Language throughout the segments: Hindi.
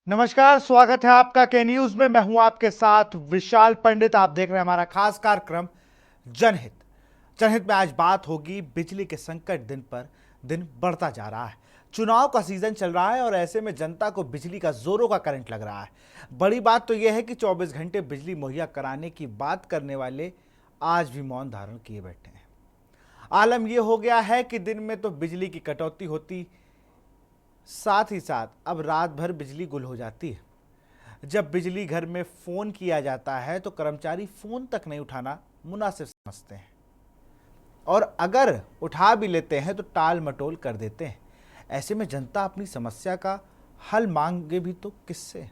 नमस्कार, स्वागत है आपका के न्यूज में। मैं हूं आपके साथ विशाल पंडित। आप देख रहे हैं हमारा खास कार्यक्रम जनहित। जनहित में आज बात होगी बिजली के संकट दिन पर दिन बढ़ता जा रहा है। चुनाव का सीजन चल रहा है और ऐसे में जनता को बिजली का जोरों का करंट लग रहा है। बड़ी बात तो यह है कि 24 घंटे बिजली मुहैया कराने की बात करने वाले आज भी मौन धारण किए बैठे हैं। आलम यह हो गया है कि दिन में तो बिजली की कटौती होती, साथ ही साथ अब रात भर बिजली गुल हो जाती है। जब बिजली घर में फोन किया जाता है तो कर्मचारी फोन तक नहीं उठाना मुनासिब समझते हैं, और अगर उठा भी लेते हैं तो टाल मटोल कर देते हैं। ऐसे में जनता अपनी समस्या का हल मांगे भी तो किससे?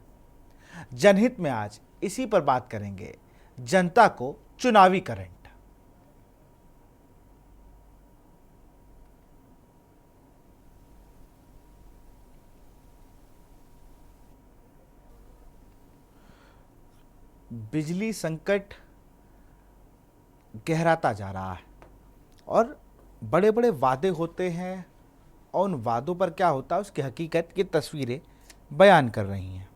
जनहित में आज इसी पर बात करेंगे। जनता को चुनावी करंट। बिजली संकट गहराता जा रहा है और बड़े बड़े वादे होते हैं, और उन वादों पर क्या होता है उसकी हकीकत की तस्वीरें बयान कर रही हैं।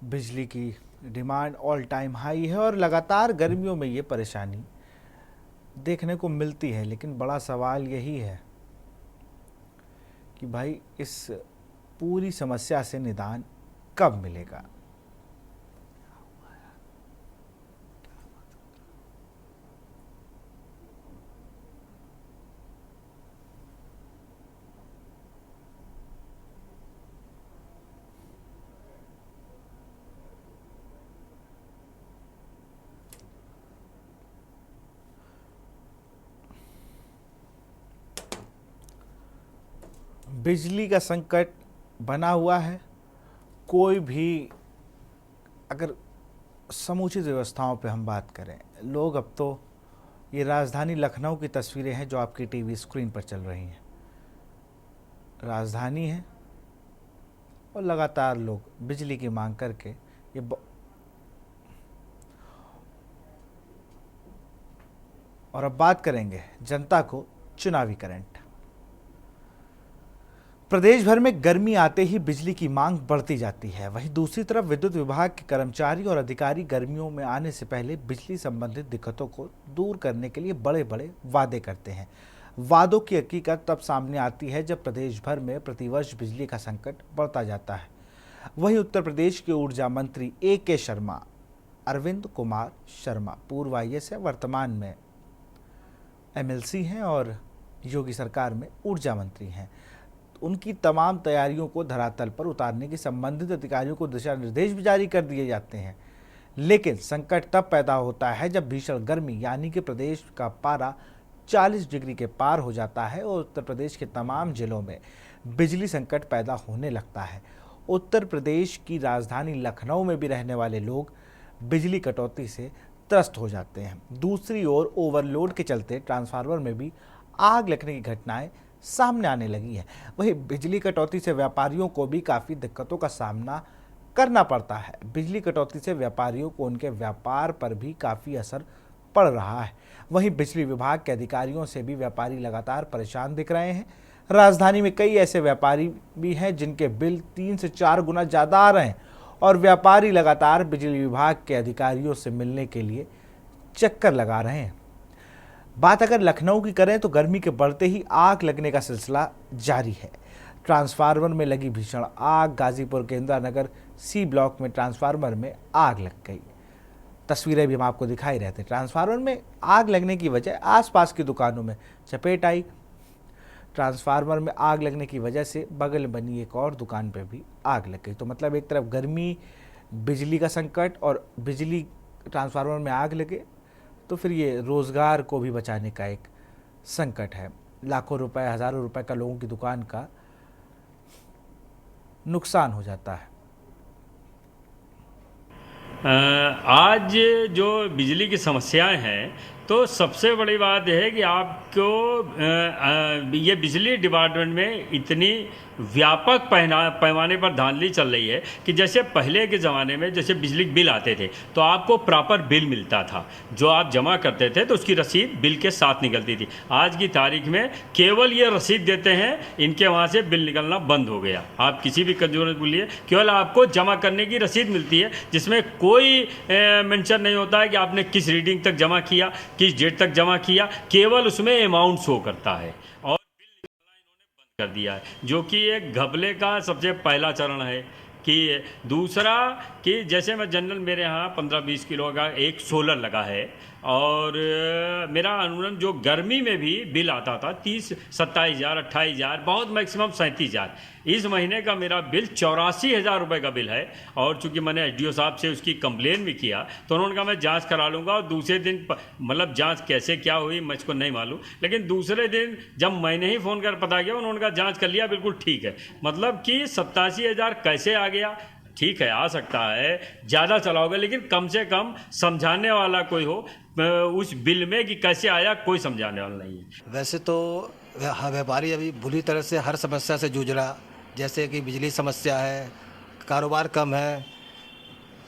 बिजली की डिमांड ऑल टाइम हाई है और लगातार गर्मियों में ये परेशानी देखने को मिलती है। लेकिन बड़ा सवाल यही है कि भाई इस पूरी समस्या से निदान कब मिलेगा? बिजली का संकट बना हुआ है। कोई भी अगर समुचित व्यवस्थाओं पे हम बात करें, लोग अब तो ये राजधानी लखनऊ की तस्वीरें हैं जो आपकी टीवी स्क्रीन पर चल रही हैं। राजधानी है और लगातार लोग बिजली की मांग करके और अब बात करेंगे जनता को चुनावी करंट। प्रदेश भर में गर्मी आते ही बिजली की मांग बढ़ती जाती है। वहीं दूसरी तरफ विद्युत विभाग के कर्मचारी और अधिकारी गर्मियों में आने से पहले बिजली संबंधित दिक्कतों को दूर करने के लिए बड़े बड़े वादे करते हैं। वादों की हकीकत तब सामने आती है जब प्रदेश भर में प्रतिवर्ष बिजली का संकट बढ़ता जाता है। वहीं उत्तर प्रदेश के ऊर्जा मंत्री A.K. शर्मा, अरविंद कुमार शर्मा, पूर्व IAS है, वर्तमान में MLC हैं और योगी सरकार में ऊर्जा मंत्री हैं। उनकी तमाम तैयारियों को धरातल पर उतारने के संबंधित अधिकारियों को दिशा निर्देश भी जारी कर दिए जाते हैं। लेकिन संकट तब पैदा होता है जब भीषण गर्मी यानी कि प्रदेश का पारा 40 डिग्री के पार हो जाता है और उत्तर प्रदेश के तमाम जिलों में बिजली संकट पैदा होने लगता है। उत्तर प्रदेश की राजधानी लखनऊ में भी रहने वाले लोग बिजली कटौती से त्रस्त हो जाते हैं। दूसरी ओर ओवरलोड के चलते ट्रांसफार्मर में भी आग लगने की घटनाएं सामने आने लगी है। वहीं बिजली कटौती से व्यापारियों को भी काफ़ी दिक्कतों का सामना करना पड़ता है। बिजली कटौती से व्यापारियों को उनके व्यापार पर भी काफ़ी असर पड़ रहा है। वहीं बिजली विभाग के अधिकारियों से भी व्यापारी लगातार परेशान दिख रहे हैं। राजधानी में कई ऐसे व्यापारी भी हैं जिनके बिल 3 से 4 गुना ज़्यादा आ रहे हैं और व्यापारी लगातार बिजली विभाग के अधिकारियों से मिलने के लिए चक्कर लगा रहे हैं। बात अगर लखनऊ की करें तो गर्मी के बढ़ते ही आग लगने का सिलसिला जारी है। ट्रांसफार्मर में लगी भीषण आग। गाजीपुर के इंदिरा नगर C ब्लॉक में ट्रांसफार्मर में आग लग गई। तस्वीरें भी हम आपको दिखाई रहे थे। ट्रांसफार्मर में आग लगने की वजह आसपास की दुकानों में चपेट आई। ट्रांसफार्मर में आग लगने की वजह से बगल में बनी एक और दुकान पर भी आग लग गई। तो मतलब एक तरफ गर्मी, बिजली का संकट और बिजली ट्रांसफार्मर में आग लगे तो फिर ये रोज़गार को भी बचाने का एक संकट है। लाखों रुपए, हज़ारों रुपए का लोगों की दुकान का नुकसान हो जाता है। आज जो बिजली की समस्याएं हैं, तो सबसे बड़ी बात यह है कि आपको ये बिजली डिपार्टमेंट में इतनी व्यापक पैमाने पर धांधली चल रही है कि जैसे पहले के ज़माने में जैसे बिजली बिल आते थे तो आपको प्रॉपर बिल मिलता था, जो आप जमा करते थे तो उसकी रसीद बिल के साथ निकलती थी। आज की तारीख में केवल ये रसीद देते हैं, इनके वहाँ से बिल निकलना बंद हो गया। आप किसी भी कंज्यूमर को बोलिए, केवल आपको जमा करने की रसीद मिलती है, जिसमें कोई मेंशन नहीं होता है कि आपने किस रीडिंग तक जमा किया, किस डेट तक जमा किया, केवल उसमें अमाउंट शो करता है और बिल निकलना इन्होंने बंद कर दिया है, जो कि एक घपले का सबसे पहला चरण है। कि दूसरा कि जैसे मैं जनरल, मेरे यहाँ 15-20 किलो का एक सोलर लगा है और मेरा अनुमान जो गर्मी में भी बिल आता था 30-27,000 28,000, बहुत मैक्सिमम 37,000। इस महीने का मेरा बिल 84,000 रुपये का बिल है। और चूंकि मैंने एसडीओ साहब से उसकी कंप्लेन भी किया तो उन्होंने कहा मैं जांच करा लूँगा, और दूसरे दिन मतलब जांच कैसे क्या हुई मुझको नहीं मालूम, लेकिन दूसरे दिन जब मैंने ही फ़ोन कर पता किया, उन्होंने कहा जांच कर लिया, बिल्कुल ठीक है। मतलब कि 87,000 कैसे आ गया? ठीक है, आ सकता है, ज़्यादा चलाओगे, लेकिन कम से कम समझाने वाला कोई हो उस बिल में कि कैसे आया, कोई समझाने वाला नहीं है। वैसे तो व्यापारी अभी बुरी तरह से हर समस्या से जूझ रहा, जैसे कि बिजली समस्या है, कारोबार कम है,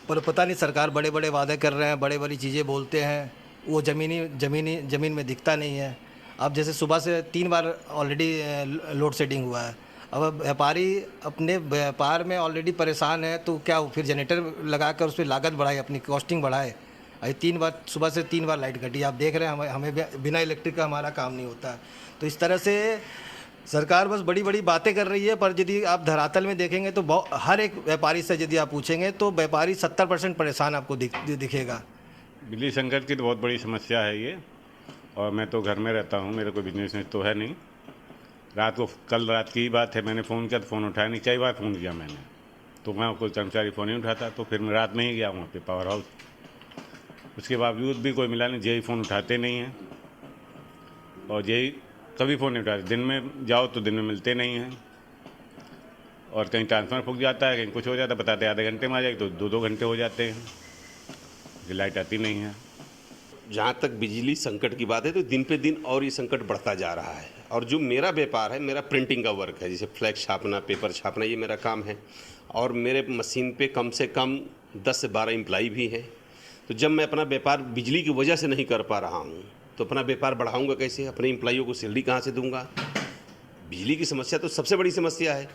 पर पता नहीं सरकार बड़े बड़े वादे कर रहे हैं, बड़े बड़ी चीज़ें बोलते हैं, वो ज़मीन में दिखता नहीं है। अब जैसे सुबह से 3 बार ऑलरेडी लोड शेडिंग हुआ है। अब व्यापारी अपने व्यापार में ऑलरेडी परेशान है, तो क्या फिर जनरेटर लगा कर उस पर लागत बढ़ाए, अपनी कॉस्टिंग बढ़ाए। अभी 3 बार सुबह से 3 बार लाइट कटी, आप देख रहे हैं, हमें बिना इलेक्ट्रिक का हमारा काम नहीं होता। तो इस तरह से सरकार बस बड़ी बड़ी बातें कर रही है, पर यदि आप धरातल में देखेंगे तो हर एक व्यापारी से यदि आप पूछेंगे तो व्यापारी 70% परेशान आपको दिखेगा। बिजली संकट की तो बहुत बड़ी समस्या है ये, और मैं तो घर में रहता हूँ, मेरा कोई बिजनेस तो है नहीं। कल रात की ही बात है, मैंने फ़ोन किया तो फ़ोन उठाया नहीं, कई बार फ़ोन किया मैंने, तो वहाँ कोई कर्मचारी फ़ोन नहीं उठाता, तो फिर मैं रात में ही गया वहाँ पे पावर हाउस। उसके बावजूद भी कोई मिला नहीं, जेई फ़ोन उठाते नहीं हैं, और जेई कभी फ़ोन नहीं उठाते। दिन में जाओ तो दिन में मिलते नहीं हैं, और कहीं ट्रांसफर फूक जाता है, कहीं कुछ हो जाता है, बताते आधे घंटे में आ जाएगी तो 2-2 घंटे हो जाते हैं, लाइट आती नहीं है। जहाँ तक बिजली संकट की बात है तो दिन पे दिन और ये संकट बढ़ता जा रहा है। और जो मेरा व्यापार है, मेरा प्रिंटिंग का वर्क है, जैसे फ्लैक्स छापना, पेपर छापना, ये मेरा काम है, और मेरे मशीन पे कम से कम 10 से 12 एम्प्लॉई भी हैं। तो जब मैं अपना व्यापार बिजली की वजह से नहीं कर पा रहा हूँ तो अपना व्यापार बढ़ाऊँगा कैसे? अपने एम्प्लॉइयों को सैलरी कहाँ से दूँगा? बिजली की समस्या तो सबसे बड़ी समस्या है।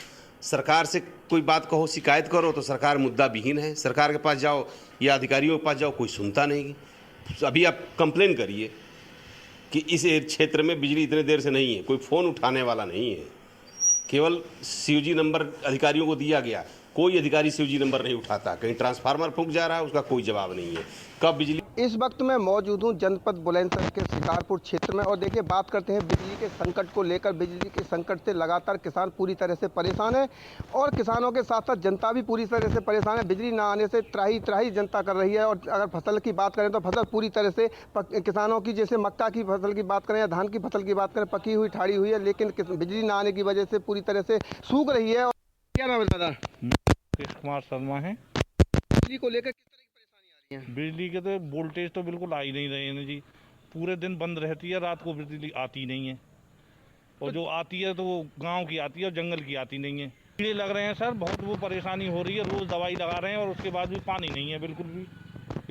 सरकार से कोई बात कहो, शिकायत करो तो सरकार मुद्दा विहीन है। सरकार के पास जाओ या अधिकारियों के पास जाओ, कोई सुनता नहीं। अभी आप कंप्लेन करिए कि इस क्षेत्र में बिजली इतने देर से नहीं है, कोई फ़ोन उठाने वाला नहीं है। केवल सीओजी नंबर अधिकारियों को दिया गया, कोई अधिकारी सीओजी नंबर नहीं उठाता। कहीं ट्रांसफार्मर फूंक जा रहा है, उसका कोई जवाब नहीं है। कब बिजली। इस वक्त मैं मौजूद हूँ जनपद बुलंदशहर के शिकारपुर क्षेत्र में, और देखिए बात करते हैं बिजली के संकट को लेकर। बिजली के संकट से लगातार किसान पूरी तरह से परेशान है, और किसानों के साथ साथ जनता भी पूरी तरह से परेशान है। बिजली ना आने से त्राही त्राही जनता कर रही है। और अगर फसल की बात करें तो फसल पूरी तरह से किसानों की, जैसे मक्का की फसल की बात करें या धान की फसल की बात करें, पकी हुई ठाड़ी हुई है, लेकिन बिजली ना आने की वजह से पूरी तरह से सूख रही है। और क्या नाम है दादा? कुमार शर्मा है। बिजली को लेकर किस तरह की परेशानी आ रही है? बिजली के तो वोल्टेज तो बिल्कुल आ ही नहीं रहे हैं जी, पूरे दिन बंद रहती है, रात को बिजली आती नहीं है, और जो आती है तो वो गांव की आती है और जंगल की आती नहीं है। कीड़े लग रहे हैं सर, बहुत वो परेशानी हो रही है, रोज दवाई लगा रहे हैं और उसके बाद भी पानी नहीं है बिल्कुल भी।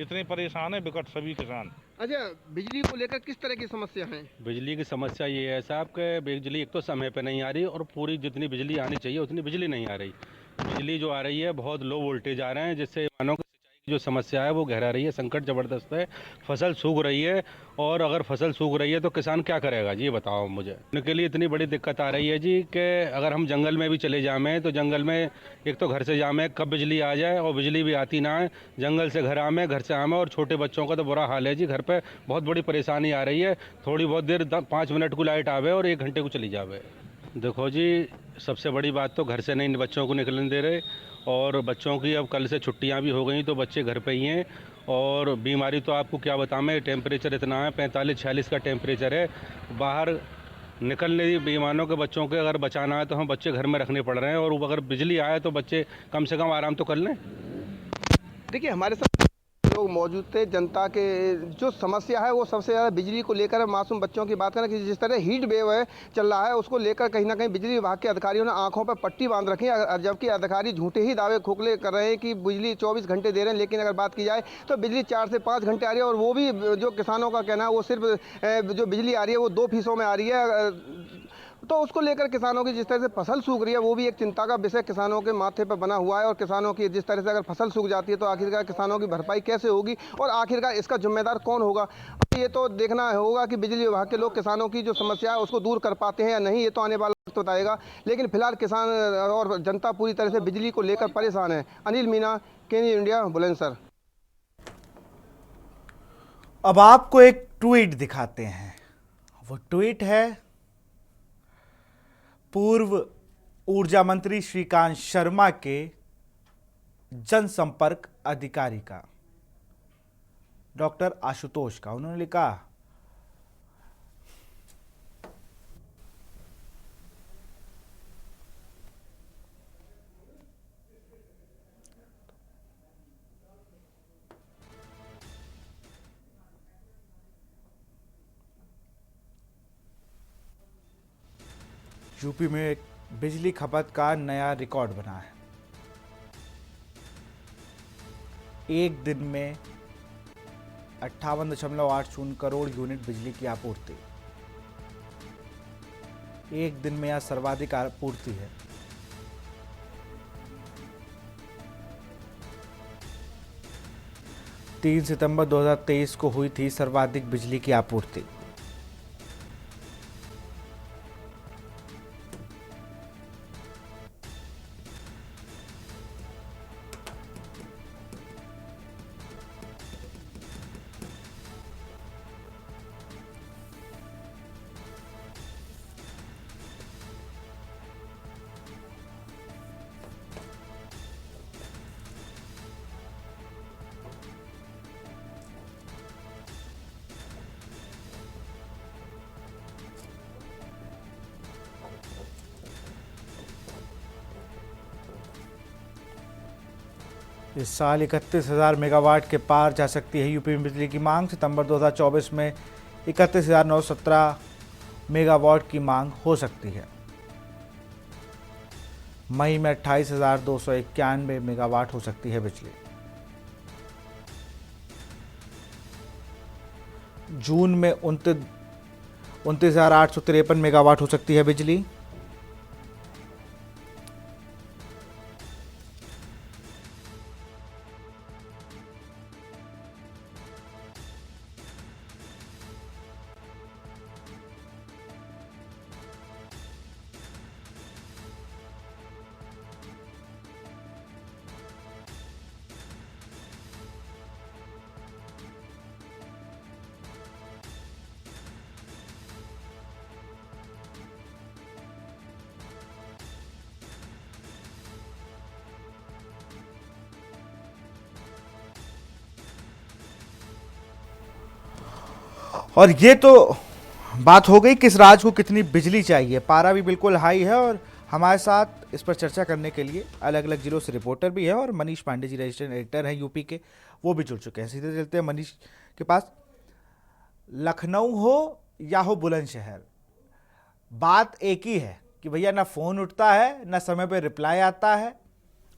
इतने परेशान है विकट सभी किसान। अच्छा, बिजली को लेकर किस तरह की समस्या है? बिजली की समस्या ये है साहब कि बिजली एक तो समय पे नहीं आ रही, और पूरी जितनी बिजली आनी चाहिए उतनी बिजली नहीं आ रही। बिजली जो आ रही है बहुत लो वोल्टेज आ रहे हैं, जिससे मानो कि सिंचाई की जो समस्या है वो गहरा रही है। संकट ज़बरदस्त है, फसल सूख रही है, और अगर फसल सूख रही है तो किसान क्या करेगा जी, ये बताओ मुझे। उनके लिए इतनी बड़ी दिक्कत आ रही है जी कि अगर हम जंगल में भी चले जाएँ तो जंगल में एक तो घर से जाएँ कब बिजली आ जाए, और बिजली भी आती ना है। जंगल से घर आएँ, घर से आएँ, और छोटे बच्चों का तो बुरा हाल है जी। घर पर बहुत बड़ी परेशानी आ रही है, थोड़ी बहुत देर 5 मिनट को लाइट आवे और 1 घंटे को चली जावे। देखो जी, सबसे बड़ी बात तो घर से नहीं बच्चों को निकलने दे रहे, और बच्चों की अब कल से छुट्टियां भी हो गई तो बच्चे घर पे ही हैं। और बीमारी तो आपको क्या बताऊं, टेम्परेचर इतना है, 45-46 का टेम्परेचर है। बाहर निकलने बेईमानों के बच्चों के अगर बचाना है तो हम बच्चे घर में रखने पड़ रहे हैं, और अगर बिजली आए तो बच्चे कम से कम आराम तो कर लें। देखिए हमारे साथ लोग मौजूद थे। जनता के जो समस्या है वो सबसे ज़्यादा बिजली को लेकर है। मासूम बच्चों की बात करें कि जिस तरह हीट वेव है चल रहा है, उसको लेकर कहीं ना कहीं बिजली विभाग के अधिकारियों ने आंखों पर पट्टी बांध रखी है, जबकि अधिकारी झूठे ही दावे खोखले कर रहे हैं कि बिजली 24 घंटे दे रहे हैं। लेकिन अगर बात की जाए तो बिजली 4 से 5 घंटे आ रही है, और वो भी जो किसानों का कहना है वो सिर्फ जो बिजली आ रही है वो 2 फीसों में आ रही है। तो उसको लेकर किसानों की जिस तरह से फसल सूख रही है वो भी एक चिंता का विषय किसानों के माथे पर बना हुआ है। और किसानों की जिस तरह से अगर फसल सूख जाती है तो आखिरकार किसानों की भरपाई कैसे होगी, और आखिरकार इसका जिम्मेदार कौन होगा। ये तो देखना होगा कि बिजली विभाग के लोग किसानों की जो समस्या है उसको दूर कर पाते हैं या नहीं, ये तो आने वाला वक्त बताएगा। लेकिन फिलहाल किसान और जनता पूरी तरह से बिजली को लेकर परेशान है। अनिल मीना, केनी इंडिया, बुलंदशहर। अब आपको एक ट्वीट दिखाते हैं। वो ट्वीट है पूर्व ऊर्जा मंत्री श्रीकांत शर्मा के जनसंपर्क अधिकारी का, डॉक्टर आशुतोष का। उन्होंने लिखा, यूपी में बिजली खपत का नया रिकॉर्ड बना है। एक दिन में 58.80 करोड़ यूनिट बिजली की आपूर्ति, एक दिन में यह सर्वाधिक आपूर्ति है। तीन सितंबर 2023 को हुई थी सर्वाधिक बिजली की आपूर्ति। इस साल 31,000 मेगावाट के पार जा सकती है यूपी में बिजली की मांग। सितंबर 2024 में 31,917 मेगावाट की मांग हो सकती है। मई में 28,291 मेगावाट हो सकती है बिजली। जून में 29,853 मेगावाट हो सकती है बिजली। और ये तो बात हो गई किस राज्य को कितनी बिजली चाहिए। पारा भी बिल्कुल हाई है और हमारे साथ इस पर चर्चा करने के लिए अलग अलग जिलों से रिपोर्टर भी है और मनीष पांडे जी रजिस्टर्ड एडिटर हैं यूपी के, वो भी जुड़ चुके हैं। सीधे चलते हैं मनीष के पास। लखनऊ हो या हो बुलंदशहर, बात एक ही है कि भैया ना फ़ोन उठता है, ना समय पे रिप्लाई आता है,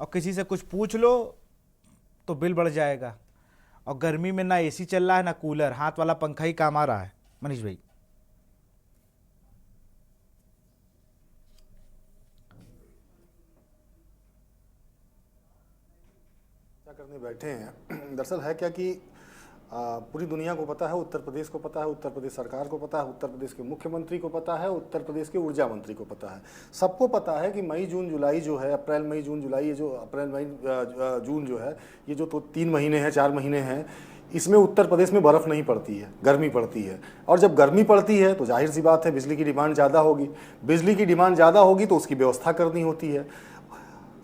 और किसी से कुछ पूछ लो तो बिल बढ़ जाएगा। और गर्मी में ना एसी चल रहा है ना कूलर, हाथ वाला पंखा ही काम आ रहा है। मनीष भाई, क्या करने बैठे हैं। दरअसल है क्या कि पूरी दुनिया को पता है, उत्तर प्रदेश को पता है, उत्तर प्रदेश सरकार को पता है, उत्तर प्रदेश के मुख्यमंत्री को पता है, उत्तर प्रदेश के ऊर्जा मंत्री को पता है, सबको पता है कि मई जून जुलाई जो है, अप्रैल मई जून जुलाई, ये जो अप्रैल मई जून जो है, ये जो तो 3 महीने हैं 4 महीने हैं, इसमें उत्तर प्रदेश में बर्फ़ नहीं पड़ती है, गर्मी पड़ती है। और जब गर्मी पड़ती है तो जाहिर सी बात है बिजली की डिमांड ज़्यादा होगी। बिजली की डिमांड ज़्यादा होगी तो उसकी व्यवस्था करनी होती है।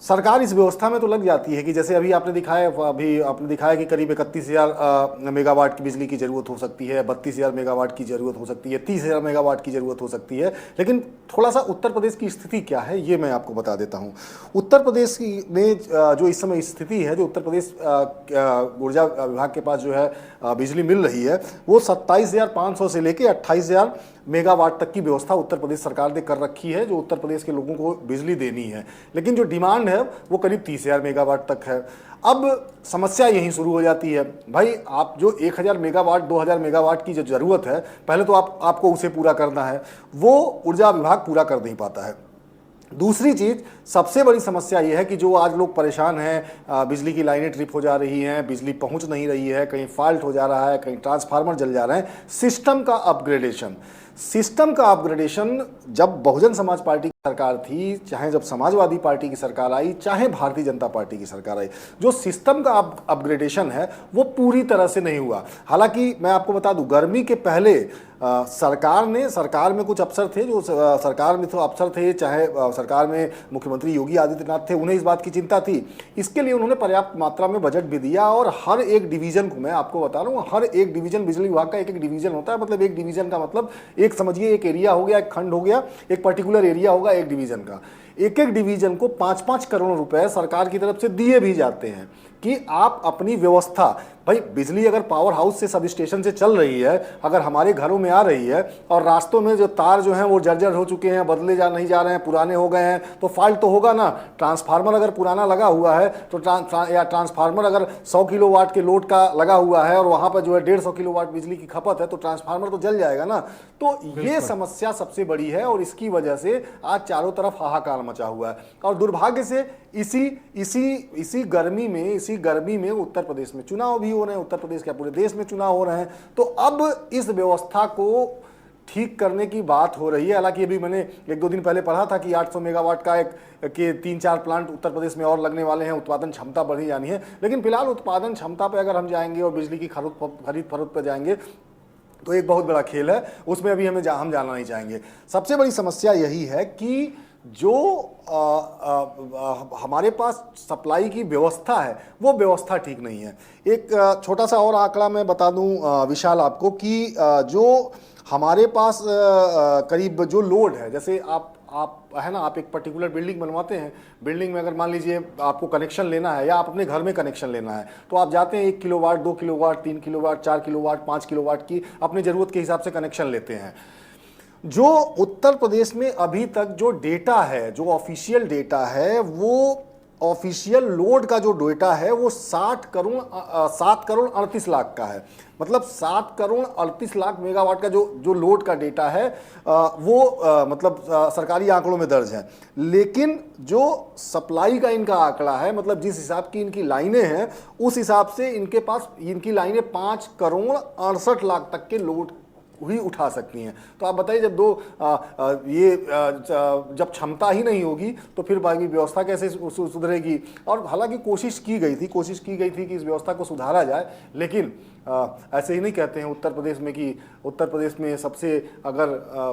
सरकार इस व्यवस्था में तो लग जाती है कि जैसे अभी आपने दिखाया कि करीब 31,000 मेगावाट की बिजली की ज़रूरत हो सकती है, 32,000 मेगावाट की ज़रूरत हो सकती है, 30,000 मेगावाट की ज़रूरत हो सकती है। लेकिन थोड़ा सा उत्तर प्रदेश की स्थिति क्या है ये मैं आपको बता देता हूँ। उत्तर प्रदेश में जो इस समय स्थिति है, जो उत्तर प्रदेश ऊर्जा विभाग के पास जो है बिजली मिल रही है, वो 27,500 से लेके 28,000 मेगावाट तक की व्यवस्था उत्तर प्रदेश सरकार ने कर रखी है, जो उत्तर प्रदेश के लोगों को बिजली देनी है। लेकिन जो डिमांड है वो करीब 30,000 मेगावाट तक है। अब समस्या यहीं शुरू हो जाती है, भाई आप जो 1,000 मेगावाट 2,000 मेगावाट की जो ज़रूरत है, पहले तो आपको उसे पूरा करना है, वो ऊर्जा विभाग पूरा कर नहीं पाता है। दूसरी चीज़, सबसे बड़ी समस्या ये है कि जो आज लोग परेशान हैं, बिजली की लाइनें ट्रिप हो जा रही हैं, बिजली पहुंच नहीं रही है, कहीं फॉल्ट हो जा रहा है, कहीं ट्रांसफार्मर जल जा रहे हैं। सिस्टम का अपग्रेडेशन जब बहुजन समाज पार्टी की सरकार थी, चाहे जब समाजवादी पार्टी की सरकार आई, चाहे भारतीय जनता पार्टी की सरकार आई, जो सिस्टम का अपग्रेडेशन है वो पूरी तरह से नहीं हुआ। हालांकि मैं आपको बता दूं, गर्मी के पहले सरकार में कुछ अफसर थे, जो सरकार में तो अफसर थे, चाहे सरकार में मुख्यमंत्री योगी आदित्यनाथ थे, उन्हें इस बात की चिंता थी। इसके लिए उन्होंने पर्याप्त मात्रा में बजट भी दिया और हर एक डिवीजन को, मैं आपको बता रहा हूँ, हर एक डिवीजन, बिजली विभाग का एक डिवीजन होता है। मतलब एक डिवीजन का मतलब एक समझिए एक एरिया हो गया, एक खंड हो गया, एक पर्टिकुलर एरिया होगा एक डिवीजन का। एक डिवीजन को 5-5 करोड़ रुपए सरकार की तरफ से दिए भी जाते हैं कि आप अपनी व्यवस्था, भाई बिजली अगर पावर हाउस से सब स्टेशन से चल रही है, अगर हमारे घरों में आ रही है और रास्तों में जो तार जो हैं वो जर्जर हो चुके हैं, नहीं जा रहे हैं, पुराने हो गए हैं, तो फॉल्ट तो होगा ना। ट्रांसफार्मर अगर पुराना लगा हुआ है तो या ट्रांसफार्मर अगर 100 किलोवाट के लोड का लगा हुआ है और वहाँ पर जो है 150 किलोवाट बिजली की खपत है, तो ट्रांसफार्मर तो जल जाएगा ना। तो ये समस्या सबसे बड़ी है और इसकी वजह से आज चारों तरफ हाहाकार मचा हुआ है। और दुर्भाग्य से इसी गर्मी में उत्तर प्रदेश में चुनाव भी हो रहे हैं, उत्तर प्रदेश के पूरे देश में चुनाव हो रहे हैं। तो अब इस व्यवस्था को ठीक करने की बात हो रही है। हालांकि अभी मैंने 1-2 दिन पहले पढ़ा था कि 800 मेगावाट का के 3-4 प्लांट उत्तर प्रदेश में और लगने वाले हैं, उत्पादन क्षमता बढ़ी जानी है। लेकिन फिलहाल उत्पादन क्षमता पे अगर हम जाएंगे और बिजली की खरीद फरोख्त पे जाएंगे तो एक बहुत बड़ा खेल है, उसमें अभी हम जाना नहीं चाहेंगे। सबसे बड़ी समस्या यही है कि जो हमारे पास सप्लाई की व्यवस्था है वो व्यवस्था ठीक नहीं है। एक छोटा सा और आंकड़ा मैं बता दूं विशाल आपको कि जो हमारे पास करीब जो लोड है, जैसे आप है ना, आप एक पर्टिकुलर बिल्डिंग बनवाते हैं, बिल्डिंग में अगर मान लीजिए आपको कनेक्शन लेना है या आप अपने घर में कनेक्शन लेना है, तो आप जाते हैं 1 kilowatt 2 kilowatt 3 kilowatt 4 kilowatt 5 kilowatt की अपनी ज़रूरत के हिसाब से कनेक्शन लेते हैं। जो उत्तर प्रदेश में अभी तक जो डेटा है, जो ऑफिशियल डेटा है, वो ऑफिशियल लोड का जो डेटा है वो 7 करोड़ 38 लाख का है। मतलब 7 करोड़ 38 लाख मेगावाट का जो लोड का डेटा है वो मतलब सरकारी आंकड़ों में दर्ज है। लेकिन जो सप्लाई का इनका आंकड़ा है, मतलब जिस हिसाब की इनकी लाइनें हैं, उस हिसाब से इनकी लाइनें 5 करोड़ 68 लाख तक के लोड ही उठा सकती हैं। तो आप बताइए, जब जब क्षमता ही नहीं होगी तो फिर बाकी व्यवस्था कैसे सुधरेगी। और हालांकि कोशिश की गई थी कि इस व्यवस्था को सुधारा जाए, लेकिन ऐसे ही नहीं कहते हैं उत्तर प्रदेश में कि उत्तर प्रदेश में सबसे अगर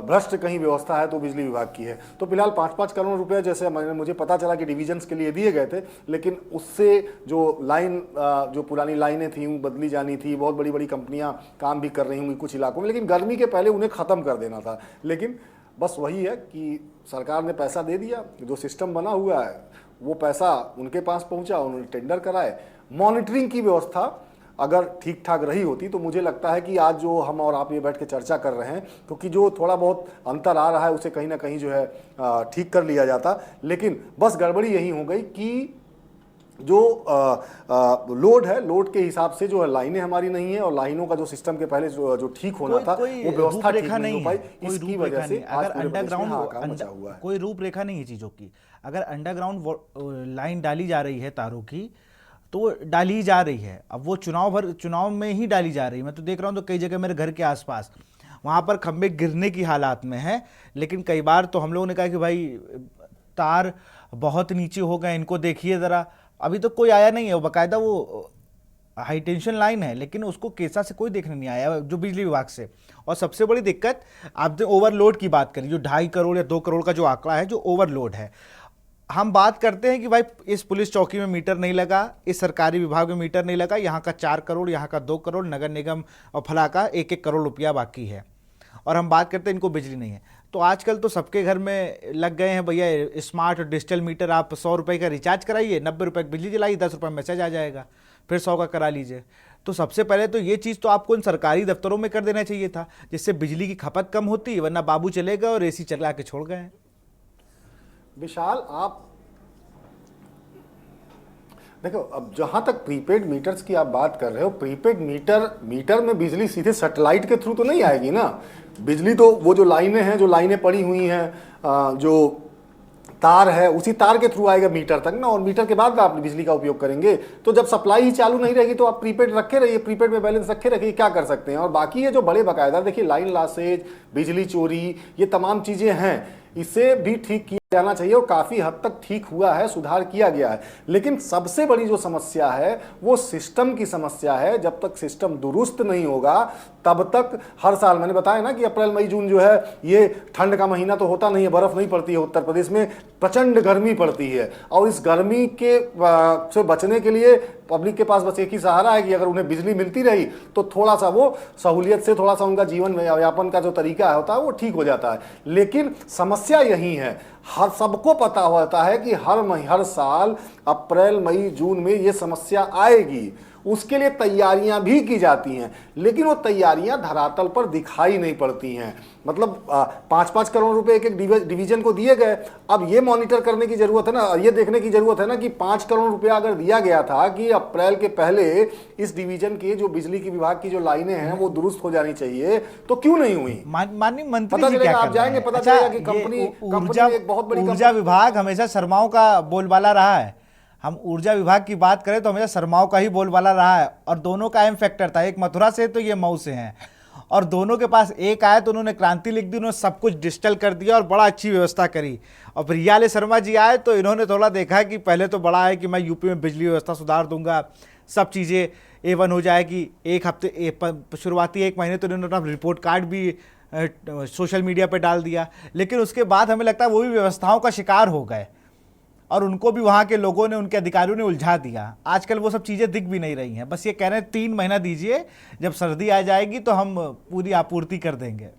भ्रष्ट कहीं व्यवस्था है तो बिजली विभाग की है। तो फिलहाल 5-5 करोड़ रुपए जैसे मुझे पता चला कि डिवीजन्स के लिए दिए गए थे, लेकिन उससे जो पुरानी लाइनें थी बदली जानी थी, बहुत बड़ी बड़ी कंपनियां काम भी कर रही होंगी कुछ इलाकों में, लेकिन गर्मी के पहले उन्हें ख़त्म कर देना था। लेकिन बस वही है कि सरकार ने पैसा दे दिया, जो सिस्टम बना हुआ है वो पैसा उनके पास पहुंचा, उन्होंने टेंडर कराए। मॉनिटरिंग की व्यवस्था अगर ठीक ठाक रही होती तो मुझे लगता है कि आज जो हम और आप ये बैठ के चर्चा कर रहे हैं, क्योंकि जो थोड़ा बहुत अंतर आ रहा है उसे कहीं ना कहीं जो है ठीक कर लिया जाता। लेकिन बस गड़बड़ी यही हो गई कि जो लोड है, लोड के हिसाब से जो है लाइनें हमारी नहीं है, और लाइनों का जो सिस्टम के पहले जो ठीक होना था वो व्यवस्था ठीक नहीं हो पाई। इसकी वजह से अगर अंडरग्राउंड कोई रूपरेखा नहीं है चीज़ों की, अगर अंडरग्राउंड लाइन डाली जा रही है तारों की तो डाली जा रही है। अब वो चुनाव में ही डाली जा रही है। मैं तो देख रहा हूँ तो कई जगह मेरे घर के आसपास वहाँ पर खंबे गिरने की हालात में है। लेकिन कई बार तो हम लोगों ने कहा कि भाई तार बहुत नीचे हो गए, इनको देखिए ज़रा। अभी तो कोई आया नहीं है, वो बाकायदा वो हाई टेंशन लाइन है, लेकिन उसको कैसा से कोई देखने नहीं आया जो बिजली विभाग से। और सबसे बड़ी दिक्कत, आपने ओवरलोड की बात करी, जो 2.5 करोड़ या 2 करोड़ का जो आंकड़ा है, जो ओवरलोड है, हम बात करते हैं कि भाई इस पुलिस चौकी में मीटर नहीं लगा, इस सरकारी विभाग में मीटर नहीं लगा, यहाँ का 4 करोड़, यहाँ का 2 करोड़, नगर निगम और फला का 1-1 करोड़ रुपया बाकी है, और हम बात करते हैं इनको बिजली नहीं है। तो आजकल तो सबके घर में लग गए हैं भैया स्मार्ट और डिजिटल मीटर। आप 100 रुपये का रिचार्ज कराइए, 90 रुपये की बिजली जलाइए, 10 रुपये मैसेज आ जाएगा, फिर 100 का करा लीजिए। तो सबसे पहले तो ये चीज़ तो आपको इन सरकारी दफ्तरों में कर देना चाहिए था, जिससे बिजली की खपत कम होती, वरना बाबू चले गए और AC चला के छोड़ गए। विशाल, आप देखो, अब जहां तक प्रीपेड मीटर्स की आप बात कर रहे हो, प्रीपेड मीटर में बिजली सीधे सैटेलाइट के थ्रू तो नहीं आएगी ना। बिजली तो वो जो लाइनें पड़ी हुई हैं, जो तार है, उसी तार के थ्रू आएगा मीटर तक ना, और मीटर के बाद आप बिजली का उपयोग करेंगे। तो जब सप्लाई ही चालू नहीं रहेगी तो आप प्रीपेड रखे रहिए, प्रीपेड में बैलेंस रखे रखिए, क्या कर सकते हैं। और बाकी ये जो बड़े बकायदा, देखिए लाइन लॉसेज, बिजली चोरी, ये तमाम चीजें हैं, इसे भी ठीक किया जाना चाहिए, और काफी हद तक ठीक हुआ है, सुधार किया गया है। लेकिन सबसे बड़ी जो समस्या है वो सिस्टम की समस्या है। जब तक सिस्टम दुरुस्त नहीं होगा तब तक हर साल, मैंने बताया ना कि अप्रैल मई जून जो है ये ठंड का महीना तो होता नहीं है, बर्फ नहीं पड़ती है, उत्तर प्रदेश में प्रचंड गर्मी पड़ती है। और इस गर्मी के से बचने के लिए पब्लिक के पास बस एक ही सहारा है कि अगर उन्हें बिजली मिलती रही तो थोड़ा सा वो सहूलियत से, थोड़ा सा उनका जीवन यापन का जो तरीका होता है वो ठीक हो जाता है। लेकिन समस्या यही है, हर सबको पता होता है कि हर साल अप्रैल मई जून में ये समस्या आएगी, उसके लिए तैयारियां भी की जाती हैं, लेकिन वो तैयारियां धरातल पर दिखाई नहीं पड़ती हैं। मतलब 5-5 करोड़ रुपए एक डिवीजन को दिए गए। अब ये मॉनिटर करने की जरूरत है ना, ये देखने की जरूरत है ना कि 5 करोड़ रुपया अगर दिया गया था कि अप्रैल के पहले इस डिवीजन के जो बिजली की विभाग की जो लाइनें हैं वो दुरुस्त हो जानी चाहिए, तो क्यों नहीं हुई? माननीय मंत्री पता जी चलेगा, क्या आप कर जाएंगे, रहे हैं? पता अच्छा, चलेगा कि कंपनी एक बहुत बड़ी ऊर्जा विभाग हमेशा शर्माओं का बोलबाला रहा है। हम ऊर्जा विभाग की बात करें तो हमेशा शर्माओं का ही बोलबाला रहा है, और दोनों का एम फैक्टर था, एक मथुरा से तो ये मऊ से हैं, और दोनों के पास एक आए तो उन्होंने क्रांति लिख दी, उन्होंने सब कुछ डिजिटल कर दिया और बड़ा अच्छी व्यवस्था करी। और प्रियाले शर्मा जी आए तो इन्होंने थोड़ा देखा कि पहले तो बड़ा है कि मैं यूपी में बिजली व्यवस्था सुधार दूंगा, सब चीज़ें A1 हो जाएगी। एक हफ्ते शुरुआती 1 महीने तो इन्होंने अपना रिपोर्ट कार्ड भी सोशल मीडिया पर डाल दिया, लेकिन उसके बाद हमें लगता है वो भी व्यवस्थाओं का शिकार हो गए, और उनको भी वहाँ के लोगों ने, उनके अधिकारियों ने उलझा दिया। आजकल वो सब चीज़ें दिख भी नहीं रही हैं, बस ये कह रहे हैं 3 महीना दीजिए, जब सर्दी आ जाएगी तो हम पूरी आपूर्ति कर देंगे।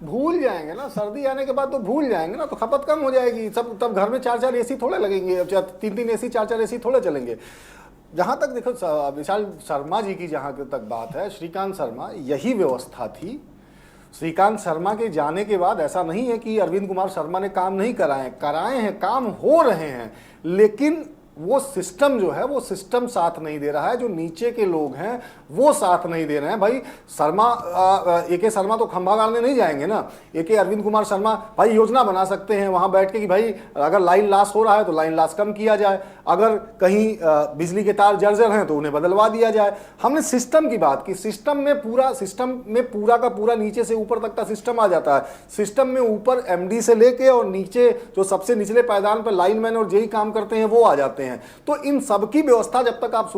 भूल जाएंगे ना, सर्दी आने के बाद तो भूल जाएंगे ना, तो खपत कम हो जाएगी सब। तब घर में 4-4 AC थोड़े लगेंगे, 3-3 AC 4-4 AC थोड़े चलेंगे। जहाँ तक देखो विशाल शर्मा जी की जहाँ तक बात है, श्रीकांत शर्मा, यही व्यवस्था थी। श्रीकांत शर्मा के जाने के बाद ऐसा नहीं है कि अरविंद कुमार शर्मा ने काम नहीं कराए हैं, काम हो रहे हैं, लेकिन वो सिस्टम जो है वो सिस्टम साथ नहीं दे रहा है, जो नीचे के लोग हैं वो साथ नहीं दे रहे हैं। भाई शर्मा, AK शर्मा तो खंभा गाड़ने नहीं जाएंगे ना। AK अरविंद कुमार शर्मा भाई योजना बना सकते हैं वहां बैठ के कि भाई अगर लाइन लॉस हो रहा है तो लाइन लॉस कम किया जाए, अगर कहीं बिजली के तार जर्जर हैं तो उन्हें बदलवा दिया जाए। हमने सिस्टम की बात की, सिस्टम में पूरा का पूरा नीचे से ऊपर तक का सिस्टम आ जाता है। सिस्टम में ऊपर MD से लेके और नीचे जो सबसे निचले पायदान पर लाइनमैन और जेई काम करते हैं वो आ जाते हैं। तो इन सब की व्यवस्था जब तक आप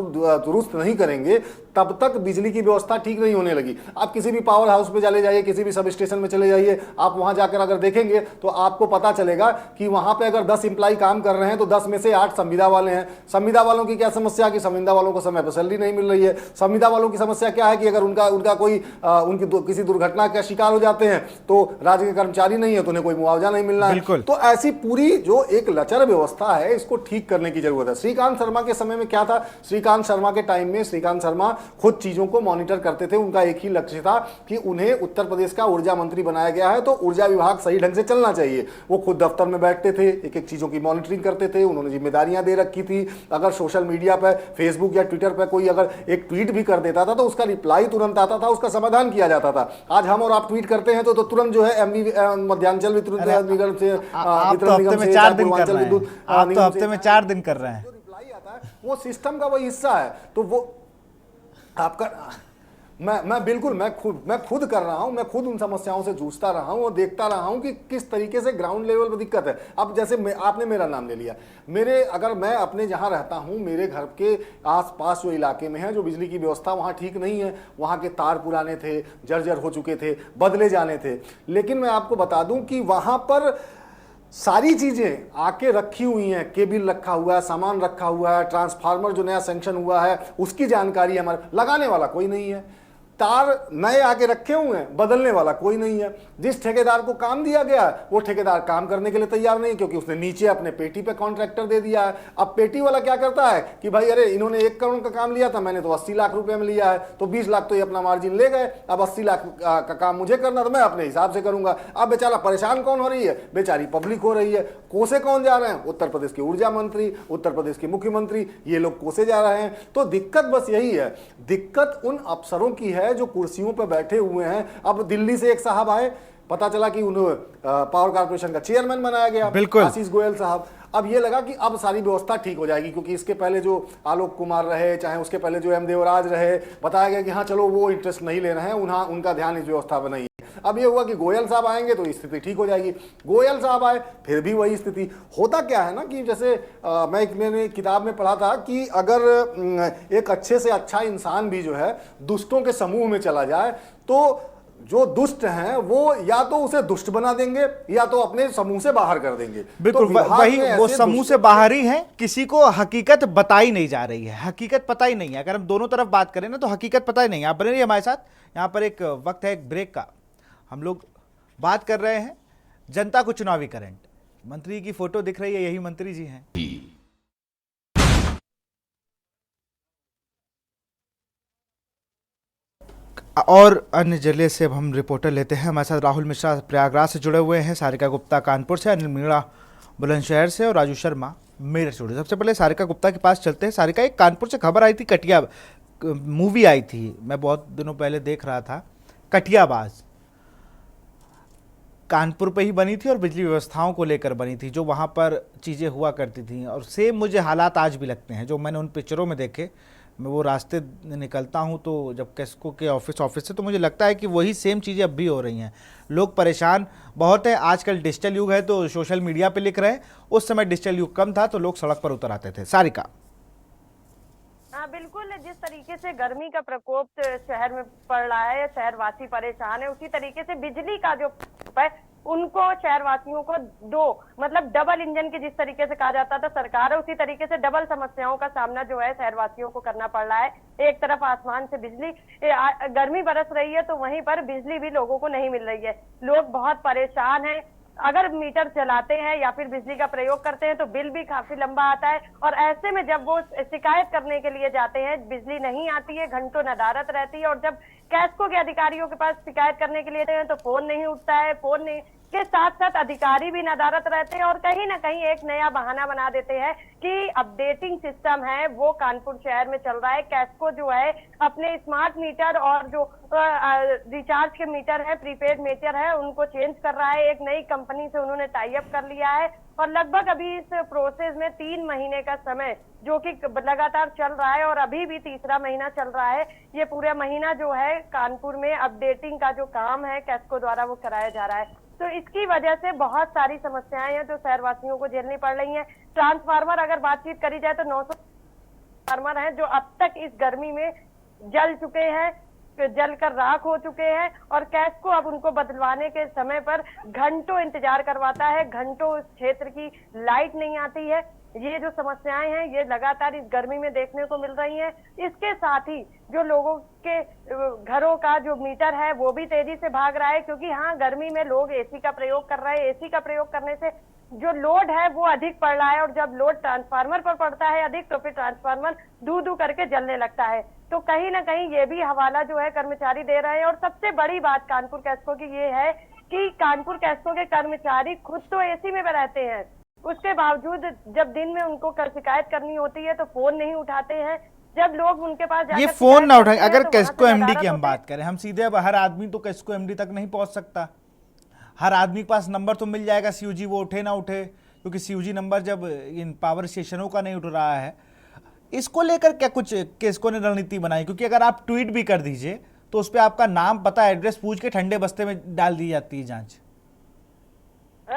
दुरुस्त नहीं करेंगे तब तक बिजली की व्यवस्था ठीक नहीं होने लगी। आप किसी भी पावर हाउस पे चले जाइए, किसी भी सब स्टेशन में चले जाइए, आप वहां जाकर अगर देखेंगे तो आपको पता चलेगा कि वहां पे अगर 10 एम्प्लॉय काम कर रहे हैं तो 10 में से 8 संविदा वाले हैं। संविदा वालों की क्या समस्या कि संविदा वालों को समय पर सैलरी नहीं मिल रही है। संविदा वालों की समस्या क्या है कि अगर उनका कोई किसी दुर्घटना का शिकार हो जाते हैं तो राज्य के कर्मचारी नहीं है तो उन्हें कोई मुआवजा नहीं मिलना है। तो ऐसी पूरी जो एक लचर व्यवस्था है इसको ठीक करने की जरूरत है। श्रीकांत शर्मा के समय में क्या था, श्रीकांत शर्मा के टाइम में श्रीकांत शर्मा खुद चीजों को मॉनिटर करते थे। उनका एक ही लक्ष्य था कि उन्हें उत्तर प्रदेश का ऊर्जा मंत्री बनाया गया है तो ऊर्जा विभाग सही ढंग से चलना चाहिए। वो खुद दफ्तर में बैठते थे, एक एक चीजों की मॉनिटरिंग करते थे, उन्होंने जिम्मेदारियां दे रखी थी। अगर सोशल मीडिया पर, फेसबुक या ट्विटर पर कोई अगर एक ट्वीट भी कर देता था तो उसका रिप्लाई तुरंत आता था, उसका समाधान किया जाता था। आज हम और आप ट्वीट करते हैं तो तुरंत जो है मध्यांचल विद्युत निगम से, हफ्ते में 4 दिन कर रहे हैं, आप तो हफ्ते में 4 दिन कर रहे हैं। वो सिस्टम का वही हिस्सा है। तो वो आपका मैं बिल्कुल मैं खुद कर रहा हूं, मैं खुद उन समस्याओं से जूझता रहा हूं और देखता रहा हूं कि किस तरीके से ग्राउंड लेवल पर दिक्कत है। अब जैसे आपने मेरा नाम ले लिया, अगर मैं अपने जहां रहता हूं, मेरे घर के आसपास जो इलाके में है, जो बिजली की व्यवस्था वहां ठीक नहीं है, वहां के तार पुराने थे, जर्जर हो चुके थे, बदले जाने थे। लेकिन मैं आपको बता दूं कि वहां पर सारी चीजें आके रखी हुई हैं, केबल रखा हुआ है, सामान रखा हुआ है, ट्रांसफार्मर जो नया सैंक्शन हुआ है उसकी जानकारी हमारे, लगाने वाला कोई नहीं है, तार नए आके रखे हुए हैं, बदलने वाला कोई नहीं है। जिस ठेकेदार को काम दिया गया है वो ठेकेदार काम करने के लिए तैयार नहीं, क्योंकि उसने नीचे अपने पेटी पे कॉन्ट्रैक्टर दे दिया है। अब पेटी वाला क्या करता है कि भाई अरे इन्होंने 1 करोड़ का काम लिया था, मैंने तो 80 लाख रुपए में लिया है, तो 20 लाख तो ये अपना मार्जिन ले गए, अब 80 लाख का काम मुझे करना, तो मैं अपने हिसाब से करूंगा। अब बेचारा परेशान कौन हो रही है? बेचारी पब्लिक हो रही है। कोसे कौन जा रहे हैं? उत्तर प्रदेश के ऊर्जा मंत्री, उत्तर प्रदेश के मुख्यमंत्री, ये लोग कोसे जा रहे हैं। तो दिक्कत बस यही है, दिक्कत उन अफसरों की है जो कुर्सियों पर बैठे हुए हैं। अब दिल्ली से एक साहब आए, पता चला कि उन्हें पावर कॉर्पोरेशन का चेयरमैन बनाया गया, बिल्कुल आशीष गोयल साहब। अब ये लगा कि अब सारी व्यवस्था ठीक हो जाएगी, क्योंकि इसके पहले जो आलोक कुमार रहे, चाहे उसके पहले जो एम देवराज रहे, बताया गया कि हाँ चलो वो इंटरेस्ट नहीं ले रहे हैं, उनका ध्यान इस व्यवस्था पर नहीं है। अब ये हुआ कि गोयल साहब आएंगे तो स्थिति ठीक हो जाएगी। गोयल साहब आए, फिर भी वही स्थिति। होता क्या है ना कि जैसे मैंने किताब में पढ़ा था कि अगर एक अच्छे से अच्छा इंसान भी जो है दुष्टों के समूह में चला जाए, तो जो दुष्ट हैं वो या तो उसे दुष्ट बना देंगे या तो अपने समूह से बाहर कर देंगे। बिल्कुल तो वही, वो समूह से बाहर ही हैं, किसी को हकीकत बताई नहीं जा रही है, हकीकत पता ही नहीं है। अगर हम दोनों तरफ बात करें ना तो हकीकत पता ही नहीं है। आप बने रहिए हमारे साथ, यहाँ पर एक वक्त है एक ब्रेक का। हम लोग बात कर रहे हैं जनता को चुनावी करंट। मंत्री की फोटो दिख रही है, यही मंत्री जी हैं। और अन्य जिले से अब हम रिपोर्टर लेते हैं। हमारे साथ राहुल मिश्रा प्रयागराज से जुड़े हुए हैं, सारिका गुप्ता कानपुर से, अनिल मीणा बुलंदशहर से और राजू शर्मा मेरठ से जुड़े। सबसे पहले सारिका गुप्ता के पास चलते हैं। सारिका, एक कानपुर से खबर आई थी, कटिया मूवी आई थी, मैं बहुत दिनों पहले देख रहा था, कटियाबाज कानपुर पे ही बनी थी और बिजली व्यवस्थाओं को लेकर बनी थी, जो वहाँ पर चीज़ें हुआ करती थी। और सेम मुझे हालात आज भी लगते हैं जो मैंने उन पिक्चरों में देखे। मैं वो रास्ते निकलता हूँ तो जब कैस्को के ऑफिस से, तो मुझे लगता है कि वही सेम चीज़ें अब भी हो रही हैं। लोग परेशान बहुत हैं। आजकल डिजिटल युग है तो सोशल मीडिया पे लिख रहे हैं, उस समय डिजिटल युग कम था तो लोग सड़क पर उतर आते थे। सारिका। हाँ बिल्कुल, जिस तरीके से गर्मी का प्रकोप शहर में पड़ रहा है, शहरवासी परेशान है, उसी तरीके से बिजली का जो है उनको, शहरवासियों को मतलब डबल इंजन की जिस तरीके से कहा जाता था सरकार है, उसी तरीके से डबल समस्याओं का सामना जो है शहरवासियों को करना पड़ रहा है। एक तरफ आसमान से बिजली, गर्मी बरस रही है तो वहीं पर बिजली भी लोगों को नहीं मिल रही है। लोग बहुत परेशान हैं। अगर मीटर चलाते हैं या फिर बिजली का प्रयोग करते हैं तो बिल भी काफी लंबा आता है, और ऐसे में जब वो शिकायत करने के लिए जाते हैं, बिजली नहीं आती है, घंटों नदारत रहती है, और जब कैस्को के अधिकारियों के पास शिकायत करने के लिए जाते हैं तो फोन नहीं उठता है। फोन नहीं के साथ साथ अधिकारी भी नदारत रहते हैं और कहीं ना कहीं एक नया बहाना बना देते हैं कि अपडेटिंग सिस्टम है वो कानपुर शहर में चल रहा है। कैस्को जो है अपने स्मार्ट मीटर और जो रिचार्ज के मीटर है, प्रीपेड मीटर है, उनको चेंज कर रहा है। एक नई कंपनी से उन्होंने टाई अप कर लिया है और लगभग अभी इस प्रोसेस में 3 महीने का समय जो कि लगातार चल रहा है, और अभी भी तीसरा महीना चल रहा है। ये पूरा महीना जो है कानपुर में अपडेटिंग का जो काम है कैस्को द्वारा वो कराया जा रहा है। तो इसकी वजह से बहुत सारी समस्याएं हैं जो शहरवासियों को झेलनी पड़ रही हैं। ट्रांसफार्मर अगर बातचीत करी जाए तो 900 ट्रांसफार्मर हैं जो अब तक इस गर्मी में जल चुके हैं, जलकर राख हो चुके हैं, और कैस्को अब उनको बदलवाने के समय पर घंटों इंतजार करवाता है, घंटों उस क्षेत्र की लाइट नहीं आती है। ये जो समस्याएं हैं ये लगातार इस गर्मी में देखने को मिल रही हैं। इसके साथ ही जो लोगों के घरों का जो मीटर है वो भी तेजी से भाग रहा है, क्योंकि हाँ गर्मी में लोग एसी का प्रयोग कर रहे हैं। एसी का प्रयोग करने से जो लोड है वो अधिक पड़ रहा है, और जब लोड ट्रांसफार्मर पर पड़ता है अधिक तो फिर ट्रांसफार्मर दू दू करके जलने लगता है। तो कहीं ना कहीं ये भी हवाला जो है कर्मचारी दे रहे हैं। और सबसे बड़ी बात कानपुर कैस्को की ये है कि कानपुर कैस्को के कर्मचारी खुद तो एसी में रहते हैं, उसके बावजूद जब दिन में उनको शिकायत करनी होती है तो फोन नहीं उठाते हैं। जब लोग उनके पास ये फोन ना उठाए, अगर कैस्को एमडी की हम बात करें, हम सीधे अब हर आदमी तो कैस्को एमडी तक नहीं पहुंच सकता। हर आदमी के पास नंबर तो मिल जाएगा सीयूजी, वो उठे ना उठे, क्योंकि सीयूजी नंबर जब इन पावर स्टेशनों का नहीं उठ रहा है। इसको लेकर क्या कुछ कैस्को ने रणनीति बनाई? क्योंकि अगर आप ट्वीट भी कर दीजिए तो उस पर आपका नाम, पता, एड्रेस पूछ के ठंडे बस्ते में डाल दी जाती है जांच।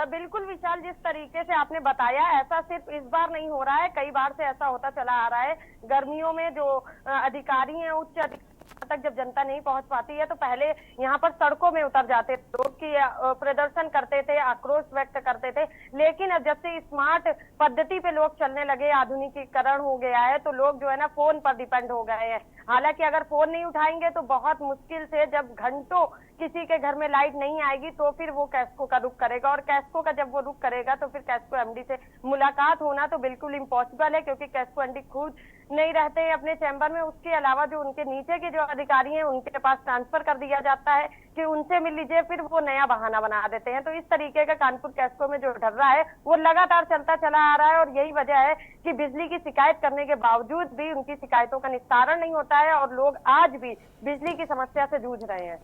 बिल्कुल विशाल, जिस तरीके से आपने बताया, ऐसा सिर्फ इस बार नहीं हो रहा है, कई बार से ऐसा होता चला आ रहा है। गर्मियों में जो अधिकारी हैं, उच्च अधिकारी तक जब जनता नहीं पहुंच पाती है तो पहले यहाँ पर सड़कों में उतर जाते थे लोग, की प्रदर्शन करते थे, आक्रोश व्यक्त करते थे। लेकिन अब जब से स्मार्ट पद्धति पे लोग चलने लगे, आधुनिकीकरण हो गया है, तो लोग जो है ना फोन पर डिपेंड हो गए हैं। हालांकि अगर फोन नहीं उठाएंगे तो बहुत मुश्किल से, जब घंटों किसी के घर में लाइट नहीं आएगी तो फिर वो कैस्को का रुख करेगा, और कैस्को का जब वो रुख करेगा तो फिर कैस्को एमडी से मुलाकात होना तो बिल्कुल इम्पॉसिबल है, क्योंकि कैस्को एमडी खुद नहीं रहते हैं अपने चैम्बर में। उसके अलावा जो उनके नीचे के जो अधिकारी हैं उनके पास ट्रांसफर कर दिया जाता है कि उनसे मिल लीजिए, फिर वो नया बहाना बना देते हैं। तो इस तरीके का कानपुर कैस्को में जो ढर्रा है वो लगातार चलता चला आ रहा है, और यही वजह है कि बिजली की शिकायत करने के बावजूद भी उनकी शिकायतों का निस्तारण नहीं होता है, और लोग आज भी बिजली की समस्या से जूझ रहे हैं।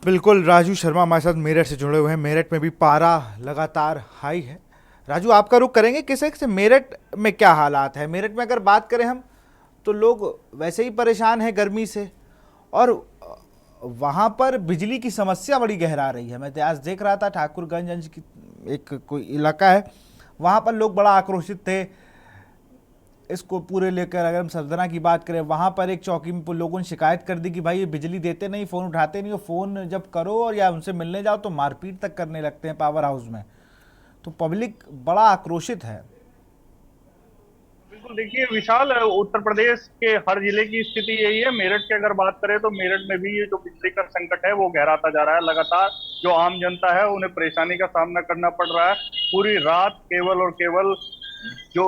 बिल्कुल, राजू शर्मा हमारे साथ मेरठ से जुड़े हुए हैं। मेरठ में भी पारा लगातार हाई है। राजू, आपका रुख करेंगे किस से मेरठ में क्या हालात है? मेरठ में अगर बात करें हम तो लोग वैसे ही परेशान हैं गर्मी से, और वहाँ पर बिजली की समस्या बड़ी गहरा रही है। मैं आज देख रहा था, ठाकुरगंज की एक कोई इलाका है, वहाँ पर लोग बड़ा आक्रोशित थे इसको पूरे लेकर। अगर हम सरदना की बात करें, वहाँ पर एक चौकी में लोगों ने शिकायत कर दी कि भाई ये बिजली देते नहीं, फ़ोन उठाते नहीं, और फ़ोन जब करो और या उनसे मिलने जाओ तो मारपीट तक करने लगते हैं पावर हाउस में। तो पब्लिक बड़ा आक्रोशित है। बिल्कुल, देखिए विशाल, उत्तर प्रदेश के हर जिले की स्थिति यही है। मेरठ की अगर बात करें तो मेरठ में भी ये जो बिजली का संकट है वो गहराता जा रहा है। लगातार जो आम जनता है उन्हें परेशानी का सामना करना पड़ रहा है। पूरी रात केवल और केवल जो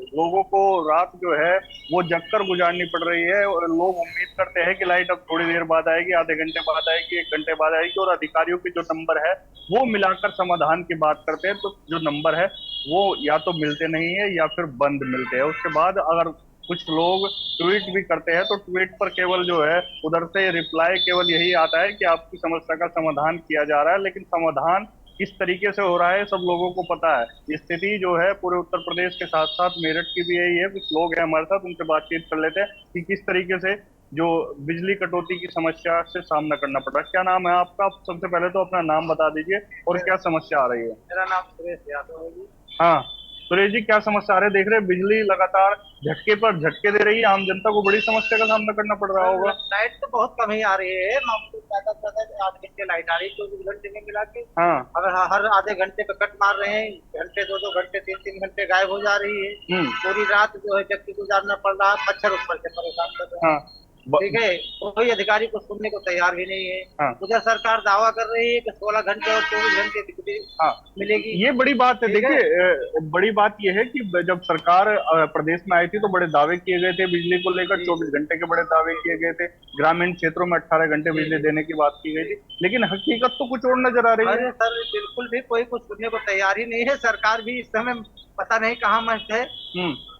लोगों को रात जो है वो जगकर गुजारनी पड़ रही है, और लोग उम्मीद करते हैं कि लाइट अब थोड़ी देर बाद आएगी, आधे घंटे बाद आएगी, 1 घंटे बाद आएगी, और अधिकारियों के जो नंबर है वो मिलाकर समाधान की बात करते हैं, तो जो नंबर है वो या तो मिलते नहीं है या फिर बंद मिलते हैं। उसके बाद अगर कुछ लोग ट्वीट भी करते हैं तो ट्वीट पर केवल जो है उधर से रिप्लाई केवल यही आता है कि आपकी समस्या का समाधान किया जा रहा है, लेकिन समाधान किस तरीके से हो रहा है सब लोगों को पता है। स्थिति जो है पूरे उत्तर प्रदेश के साथ साथ मेरठ की भी यही है। कुछ लोग हैं हमारे साथ, उनसे बातचीत कर लेते हैं कि किस तरीके से जो बिजली कटौती की समस्या से सामना करना पड़ रहा है। क्या नाम है आपका? सबसे पहले तो अपना नाम बता दीजिए और क्या समस्या आ रही है। मेरा नाम सुरेश यादव है जी। हाँ सुरेश जी, क्या समस्या आ रही है? देख रहे हैं बिजली लगातार झटके पर झटके दे रही है, आम जनता को बड़ी समस्या का सामना करना पड़ रहा होगा। लाइट तो बहुत कम ही आ रही है, मामूली ज्यादा से ज्यादा 8 घंटे लाइट आ रही है 24 घंटे में मिला के। हाँ, अगर हर आधे घंटे पे कट मार रहे हैं, घंटे 2-2 घंटे 3-3 घंटे गायब हो जा रही है। पूरी रात जो है जबकि गुजारना पड़ रहा है, मच्छर ऊपर से परेशान कर रहे हैं। ठीक है, कोई अधिकारी को सुनने को तैयार भी नहीं है। उधर सरकार दावा कर रही है कि 16 घंटे और 24 घंटे बिजली मिलेगी। ये बड़ी बात है। देखिए, बड़ी बात ये है कि जब सरकार प्रदेश में आई थी तो बड़े दावे किए गए थे बिजली को लेकर, 24 घंटे के बड़े दावे किए गए थे। ग्रामीण क्षेत्रों में 18 घंटे बिजली देने की बात की गई थी, लेकिन हकीकत तो कुछ और नजर आ रही है। अरे सर, बिल्कुल भी कोई कुछ सुनने को तैयार ही नहीं है। सरकार भी इस समय पता नहीं कहाँ मस्त है।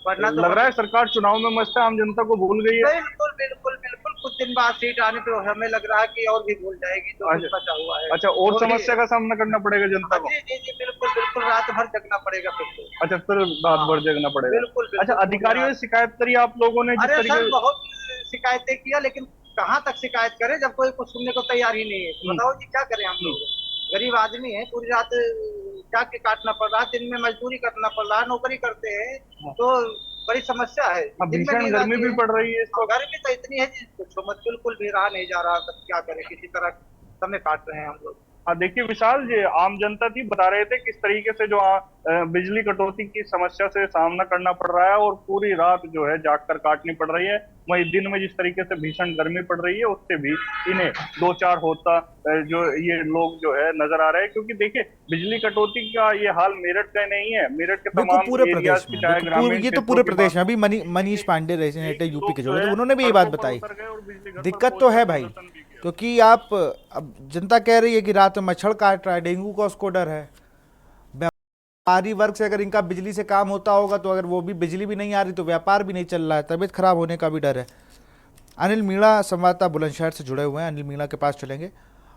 वरना तो लग रहा है सरकार चुनाव में मस्त है, आम जनता को भूल गई है। बिल्कुल बिल्कुल बिल्कुल, कुछ दिन बाद सीट आने पे हमें लग रहा है कि और भी भूल जाएगी जो कुछ बचा हुआ है। अच्छा, और समस्या का सामना करना पड़ेगा जनता को? जी जी जी, बिल्कुल बिल्कुल, रात भर जगना पड़ेगा फिर तो। अच्छा, फिर रात भर जगना पड़ेगा। बिल्कुल। अच्छा, अधिकारियों से शिकायत करी आप लोगों ने? अरे सर, बहुत शिकायतें किया, लेकिन कहाँ तक शिकायत करें जब कोई कुछ सुनने को तैयार ही नहीं है। बताओ जी, क्या करें हम लोग? गरीब आदमी है, पूरी रात जाग के काटना पड़ रहा है, दिन में मजदूरी करना पड़ रहा है, नौकरी करते हैं तो बड़ी समस्या है। भीषण गर्मी भी पड़ रही है। गर्मी तो इतनी है जी, कुछ मत, बिल्कुल भी रहा नहीं जा रहा। क्या करें, किसी तरह समय काट रहे हैं हम लोग। हाँ, देखिए विशाल जी, आम जनता थी, बता रहे थे किस तरीके से जो बिजली कटौती की समस्या से सामना करना पड़ रहा है और पूरी रात जो है जागकर काटनी पड़ रही है। वही दिन में जिस तरीके से भीषण गर्मी पड़ रही है उससे भी इन्हें 2-4 होता जो ये लोग जो है नजर आ रहे हैं। क्योंकि देखिए, बिजली कटौती का ये हाल मेरठ का नहीं है, मेरठ के तमाम पूरे प्रदेश में, ये तो पूरे प्रदेश में। अभी मनीष पांडे रहे यूपी के जो, उन्होंने भी ये बात बताई। दिक्कत तो है भाई, क्योंकि आप अब जनता कह रही है कि रात में मच्छर काट रहा है, डेंगू का उसको डर है। व्यापारी वर्ग से अगर इनका बिजली से काम होता होगा तो अगर वो भी बिजली भी नहीं आ रही तो व्यापार भी नहीं चल रहा है, तबीयत खराब होने का भी डर है। अनिल मीणा संवाददाता बुलंदशहर से जुड़े हुए हैं, अनिल मीणा के पास चलेंगे।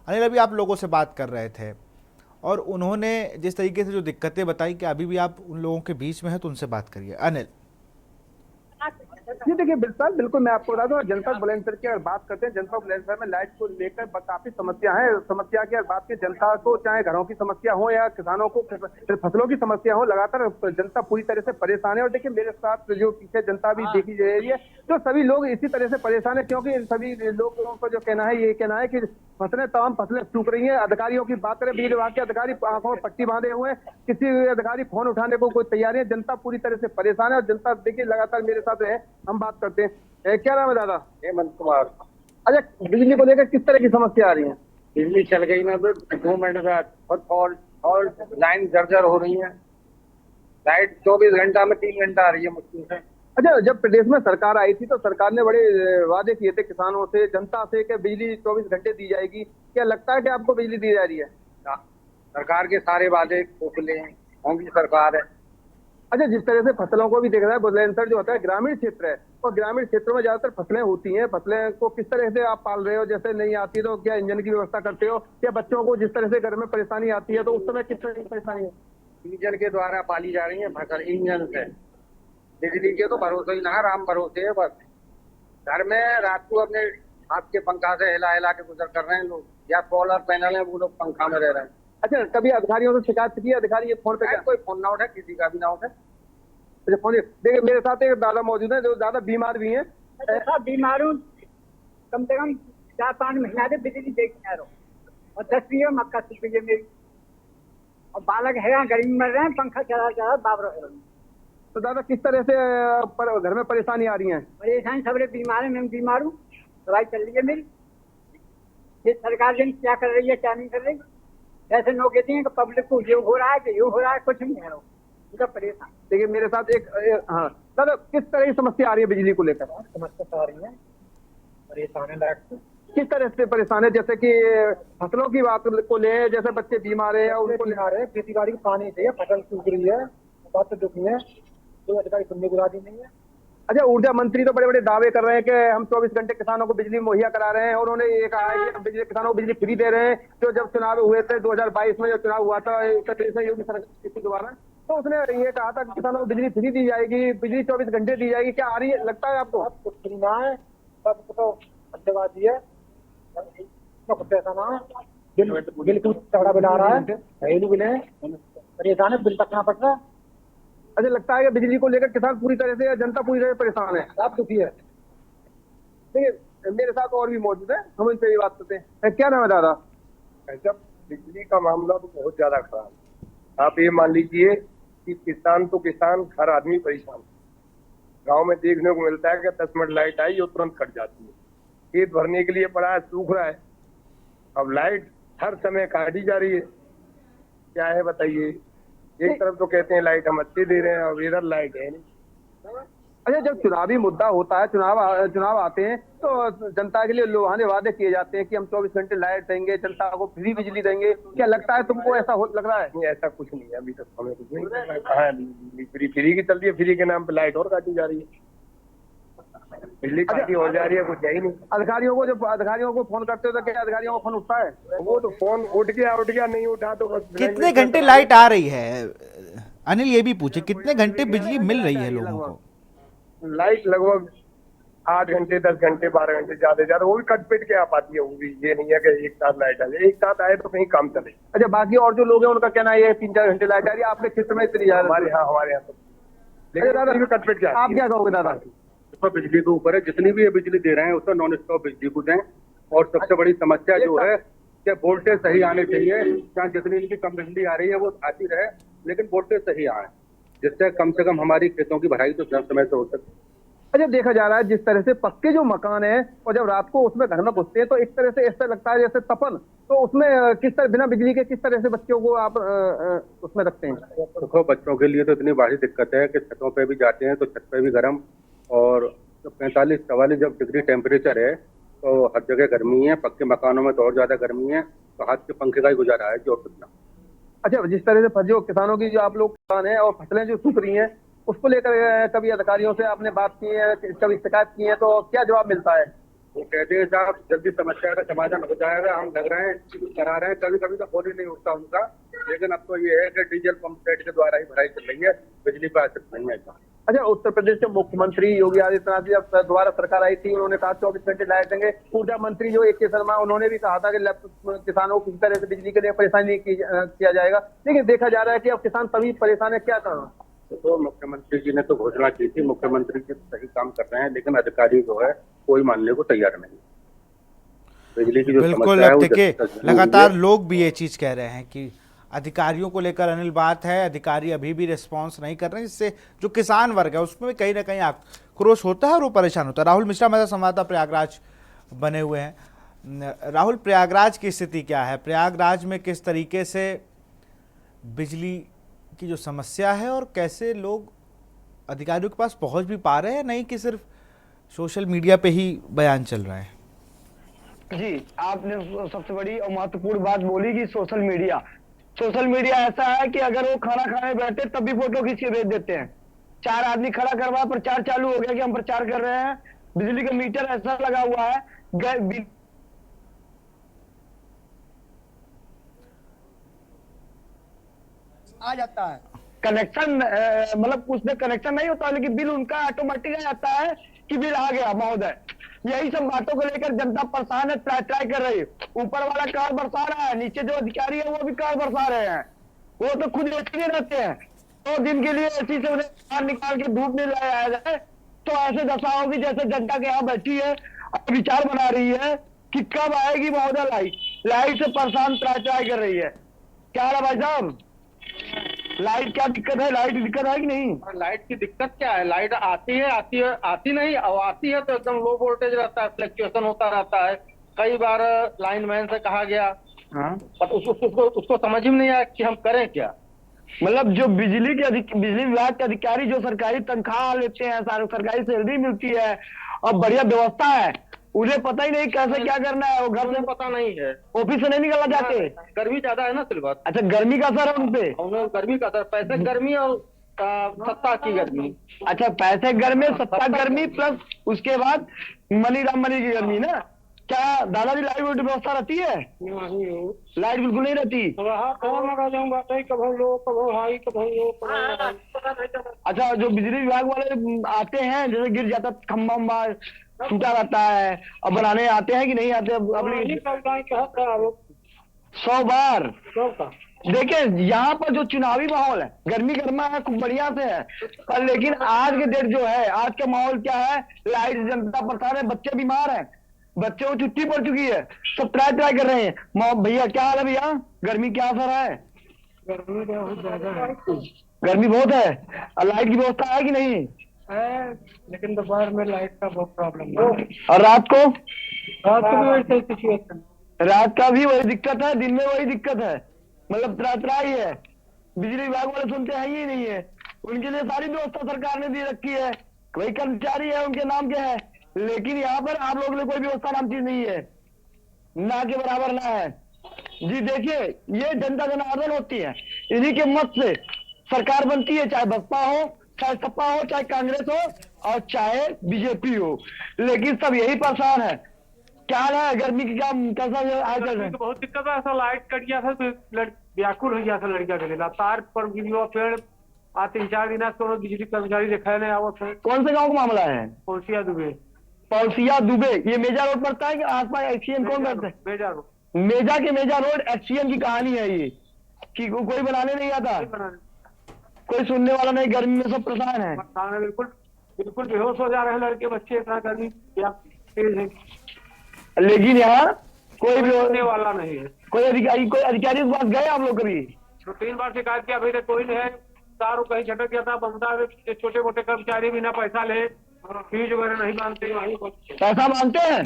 अनिल, अभी आप लोगों से बात कर रहे थे और उन्होंने जिस तरीके से जो दिक्कतें बताई कि अभी भी आप उन लोगों के बीच में हैं, तो उनसे बात करिए। अनिल, जी देखिए बिल्कुल मैं आपको बता दूं, जनपद बुलंदशहर की अगर बात करते हैं, जनपद बुलंदशहर में लाइट को लेकर काफी समस्या है। समस्या की अगर बात की जनता को, चाहे घरों की समस्या हो या किसानों को फसलों की समस्या हो, लगातार जनता पूरी तरह से परेशान है। और देखिए मेरे साथ जो पीछे जनता भी देखी जा रही है, तो सभी लोग इसी तरह से परेशान है, क्योंकि सभी लोगों को जो कहना है, ये कहना है कि तमाम फसलें सूख रही हैं। अधिकारियों की बात करें, बिजली विभाग के अधिकारी आंखों में पट्टी बांधे हुए हैं, किसी अधिकारी फोन उठाने को कोई तैयार नहीं है। जनता पूरी तरह से परेशान है और जनता देखिए लगातार मेरे साथ है, हम बात करते हैं। क्या नाम है दादा? हेमंत कुमार। अच्छा, बिजली को लेकर किस तरह की समस्या आ रही है? बिजली चल गई ना तो 2 मिनट बाद और लाइन जर्जर हो रही है। लाइट 24 घंटा में 3 घंटा आ रही है मुश्किल से। अच्छा, जब प्रदेश में सरकार आई थी तो सरकार ने बड़े वादे किए थे किसानों से, जनता से, कि बिजली 24 घंटे दी जाएगी। क्या लगता है कि आपको बिजली दी जा रही है? सरकार के सारे वादे खोखले हैं, कौन सी सरकार है। अच्छा, जिस तरह से फसलों को भी देख रहा है, बुलंदशहर जो होता है ग्रामीण क्षेत्र है, और ग्रामीण क्षेत्रों में ज्यादातर फसलें होती हैं। फसलें को किस तरह से आप पाल रहे हो? जैसे नहीं आती तो क्या इंजन की व्यवस्था करते हो? या बच्चों को जिस तरह से घर में परेशानी आती है तो उस समय किस तरह की परेशानी है? इंजन के द्वारा पाली जा रही है फसल, इंजन से। बिजली के तो भरोसे ही ना, राम भरोसे है बस। घर में रात को अपने हाथ के पंखा से हिला हिला के गुजर कर रहे हैं लोग, या सोलर पैनल है, वो लोग पंखा में रह रहे हैं। अच्छा, कभी अधिकारियों से शिकायत की? अधिकारी ये फोन पे कोई फोन ना उठे, किसी का भी ना उठे। अच्छा, फोन देखिए मेरे साथ एक दादा मौजूद है जो ज्यादा बीमार भी हैं। ऐसा बीमार हूँ, कम से कम 4-5 महीना से बिजली देखने आ रहा हूँ, और 10 रुपये मक्का सूख गई है मेरी, और बालक है गर्मी मर रहे हैं, पंखा चला चला बाप रहे हैं। तो दादा किस तरह से घर में परेशानी आ रही है? परेशानी सबरे बीमार है, मैं बीमार हूँ, दवाई चल रही है मेरी। ये सरकार जन क्या कर रही है, क्या नहीं कर रही। ऐसे लोग कहते हैं कि पब्लिक को ये हो रहा है, कि ये हो रहा है, कुछ नहीं है उनका परेशान। देखिए मेरे साथ हाँ दादा, किस तरह की समस्या आ रही है बिजली को लेकर? समस्या आ रही है, परेशान है लाइट। किस तरह से परेशान है? जैसे कि फसलों की बात को ले, जैसे बच्चे बीमार है या उनको बीमार है, खेती बाड़ी को पानी चाहिए, फसल सूख रही है, बात तो दुखी है, कोई अधिकारी सुनने को राजी नहीं है। अच्छा, ऊर्जा मंत्री तो बड़े बड़े दावे कर रहे हैं कि हम 24 घंटे किसानों को बिजली मुहैया करा रहे हैं, और उन्होंने ये कहा है कि बिजली किसानों को बिजली फ्री दे रहे हैं। तो जब चुनाव हुए थे 2022 में, जब चुनाव हुआ था योगी सरकार के द्वारा, तो उसने ये कहा था कि किसानों को बिजली फ्री दी जाएगी, बिजली 24 घंटे दी जाएगी। क्या आ रही है, लगता है आपको? कुछ फ्री ना है, सब तो धन्यवाद है, कुछ ऐसा ना है। बिल्कुल तगड़ा बिल आ रहा है, घरेलू बिल है, परेशान है, बिल तकना पड़ रहा है। अच्छा, लगता है कि बिजली को लेकर किसान पूरी तरह से, जनता पूरी तरह से परेशान है, आप दुखी है। देखिए मेरे साथ और भी मौजूद है, हम उनसे भी बात करते हैं। क्या नाम है दादा? ऐसा बिजली का मामला तो बहुत ज्यादा खराब है। आप ये मान लीजिए कि किसान तो किसान, हर आदमी परेशान। गांव में देखने को मिलता है कि 10 मिनट लाइट आई और तुरंत कट जाती है। खेत भरने के लिए पड़ा है, सूख रहा है, अब लाइट हर समय काटी जा रही है। क्या है बताइए? एक तरफ तो कहते हैं लाइट हम अच्छे दे रहे हैं, और इधर लाइट है नहीं। अच्छा, जब चुनावी मुद्दा होता है, चुनाव आते हैं, तो जनता के लिए लुभाने वादे किए जाते हैं कि हम 24 घंटे लाइट देंगे, जनता को फ्री बिजली देंगे। क्या लगता है तुमको, ऐसा लग रहा है? नहीं, ऐसा कुछ नहीं है, अभी तक हमें कुछ नहीं कहा। फ्री की चलती है, फ्री के नाम पे लाइट और काटी जा रही है, बिजली काटी हो जा रही है, कुछ है ही नहीं। अधिकारियों को फोन करते हो तो क्या अधिकारियों को फोन उठता है? वो तो फोन उठ गया, नहीं उठा तो बस। कितने घंटे लाइट आ रही है अनिल, ये भी पूछे, कितने घंटे बिजली मिल रही है लोगों को? लाइट लगभग 8 घंटे, 10 घंटे, 12 घंटे, ज्यादा वो भी कट पिट के आ पाती है। वो भी ये नहीं है कि एक साथ लाइट आ जाए, एक साथ आए तो कहीं काम चले। अच्छा, बाकी और जो लोग हैं उनका कहना है 3-4 घंटे लाइट आ रही है, आपके क्षेत्र में इतनी ज्यादा? हमारे यहाँ तो दादा कट पिट के। आप क्या कहोगे दादा? बिजली के ऊपर है, जितनी भी ये बिजली दे रहे हैं उसमें नॉन स्टॉप बिजली को दें। और सबसे बड़ी समस्या जो है कि वोल्टेज सही आने चाहिए। चाहे जितनी इनकी कम बिजली आ रही है वो आती रहे, लेकिन वोल्टेज सही आए, जिससे कम से कम हमारी खेतों की भराई तो समय से हो सके। अच्छा, देखा जा रहा है जिस तरह से पक्के जो मकान है, और जब रात को उसमें घर में घुसते हैं तो एक तरह से ऐसा लगता है जैसे तपन। तो उसमें किस तरह, बिना बिजली के किस तरह से बच्चों को आप उसमें रखते हैं? देखो, बच्चों के लिए तो इतनी बड़ी दिक्कत है कि छतों पे भी जाते हैं तो छत पे भी गर्म, और 45-44 जब डिग्री टेम्परेचर है तो हर जगह गर्मी है। पक्के मकानों में तो और ज्यादा गर्मी है, तो हाथ के पंखे का ही गुजारा है, जो कितना। अच्छा, जिस तरह से जो किसानों की जो आप लोग किसान है और फसलें जो सूख रही हैं, उसको लेकर कभी अधिकारियों से आपने बात की है, कभी शिकायत की है, तो क्या जवाब मिलता है? वो कहते हैं साहब जल्दी समस्या का समाधान हो जाएगा, हम लग रहे हैं, करा रहे हैं। कभी कभी तो फोन ही नहीं उठता उनका, लेकिन अब तो ये है कि डीजल पंप सेट के द्वारा ही भराई चल रही है, बिजली का असर नहीं है। अच्छा, उत्तर प्रदेश के मुख्यमंत्री योगी आदित्यनाथ जी जब दोबारा सरकार आई थी, उन्होंने कहा 24 घंटे लाइट देंगे। ऊर्जा मंत्री जो AK शर्मा, उन्होंने भी कहा था कि किसानों को किसी तरह से बिजली के लिए परेशानी नहीं किया जाएगा, लेकिन देखा जा रहा है कि अब किसान तभी परेशान है। क्या करना? तो मुख्यमंत्री जी ने तो घोषणा की थी, मुख्यमंत्री जी सही काम कर रहे हैं, लेकिन अधिकारी जो है कोई मानने को तैयार नहीं। बिजली की जो बिल्कुल, अब देखिए लगातार लोग भी ये चीज कह रहे हैं कि अधिकारियों को लेकर अनिल बात है, अधिकारी अभी भी रिस्पांस नहीं कर रहे हैं, जिससे जो किसान वर्ग है उसमें कहीं ना कहीं आक्रोश होता है और वो परेशान होता है। राहुल मिश्रा मेरा संवाददाता प्रयागराज बने हुए हैं। राहुल, प्रयागराज की स्थिति क्या है? प्रयागराज में किस तरीके से बिजली की जो समस्या है और कैसे लोग अधिकारियों के पास पहुंच भी पा रहे हैं, नहीं कि सिर्फ सोशल मीडिया पे ही बयान चल रहा है? जी, आपने सबसे बड़ी और महत्वपूर्ण बात बोली कि सोशल मीडिया ऐसा है कि अगर वो खाना खाने बैठे तब भी फोटो खींच के भेज देते हैं। 4 आदमी खड़ा करवा, प्रचार चालू हो गया कि हम प्रचार कर रहे हैं। बिजली का मीटर ऐसा लगा हुआ है, आ जाता है कनेक्शन, मतलब उसमें कनेक्शन नहीं होता, लेकिन बिल उनका ऑटोमेटिक आ जाता है कि बिल आ गया महोदय। यही सब बातों को लेकर जनता परेशान है, ट्राई कर रही है। ऊपर वाला कार बरसा रहा है, नीचे जो अधिकारी है वो भी कार बरसा रहे हैं। वो तो खुद एसी में रहते हैं, 2 दिन के लिए एसी से उन्हें बाहर निकाल के धूप में लाया जाए तो ऐसे दशा होगी जैसे जनता के यहाँ बैठी है, विचार बना रही है कि कब आएगी महोदय लाइट से परेशान ट्राई कर रही है। क्या है भाई साहब, लाइट क्या दिक्कत है? लाइट दिक्कत है कि नहीं? लाइट की दिक्कत क्या है? लाइट आती नहीं, और आती है तो एकदम लो वोल्टेज रहता है, फ्लक्चुएशन होता रहता है। कई बार लाइनमैन से कहा गया, पर उसको समझ ही नहीं आया कि हम करें क्या। मतलब जो बिजली विभाग के अधिकारी जो सरकारी तनख्वाह लेते हैं, सरकारी सैलरी मिलती है और बढ़िया व्यवस्था है, उन्हें पता ही नहीं कैसे क्या करना है। वो घर से पता नहीं है, ऑफिस से नहीं निकलना चाहते। गर्मी ज्यादा है ना सिर्फ। अच्छा, गर्मी का असर है उनपे? गर्मी का असर, पैसे गर्मी और सत्ता की गर्मी। अच्छा, पैसे गर्मी, सत्ता गर्मी, प्लस उसके बाद मनी की गर्मी ना। क्या दादाजी लाइट व्यवस्था रहती है? लाइट बिल्कुल नहीं रहती। अच्छा, जो बिजली विभाग वाले आते हैं, जैसे गिर जाता खम्भा टूटा रहता है, अब बनाने आते हैं कि नहीं आते? अपनी 100 बार देखिए, यहाँ पर जो चुनावी माहौल है, गर्मी गर्मा है, खूब बढ़िया से है, पर लेकिन आज के डेट जो है, आज का माहौल क्या है? लाइट जनता परेशान है, बच्चे बीमार हैं, बच्चों को छुट्टी पड़ चुकी है, सब ट्राई कर रहे हैं। भैया क्या हाल है भैया? गर्मी क्या असर है? गर्मी बहुत है। लाइट की व्यवस्था है कि नहीं है? लेकिन दोपहर में लाइट का बहुत प्रॉब्लम है। और रात को भी वैसे सिचुएशन, रात का भी वही दिक्कत है, दिन में वही दिक्कत है, मतलब त्राही है। बिजली विभाग वाले सुनते हैं ही नहीं है। उनके लिए सारी व्यवस्था सरकार ने दी रखी है, वही कर्मचारी है, उनके नाम के है, लेकिन यहाँ पर आप लोगों ने कोई व्यवस्था नाम चीज नहीं है, ना के बराबर ना है। जी देखिए, ये जनता जनार्दन होती है, इन्हीं के मत से सरकार बनती है, चाहे बसपा हो, चाहे सपा हो, चाहे कांग्रेस हो और चाहे बीजेपी हो, लेकिन सब यही परेशान है। क्या है गर्मी की? कैसा बहुत दिक्कत है। ऐसा लाइट कट गया था तो व्याकुल हो गया था लड़किया के लिए। तार पर गिरा पेड़ आ 3-4 दिन तो बिजली कर्मचारी दिखाए नहीं आवत है। कौन से गाँव का मामला है? पौसिया दुबे। ये मेजा रोड पड़ता है कि आसपास? एक्सीएन कौन करता है? मेजा रोड एक्सीएन की कहानी है ये, कि कोई बनाने नहीं आता, कोई सुनने वाला नहीं, गर्मी में सब परेशान है। बिल्कुल बेहोश हो जा रहे हैं लड़के बच्चे, इतना गर्मी तेज है, लेकिन यहाँ कोई भी होने वाला नहीं है। कोई अधिकारी के पास गए आप लोग कभी? 3 बार शिकायत किया, अभी तक कोई नहीं है। तार कहीं झटक गया था, बंदा छोटे मोटे कर्मचारी बिना पैसा ले, फीस वगैरह नहीं मानते। पैसा मांगते हैं?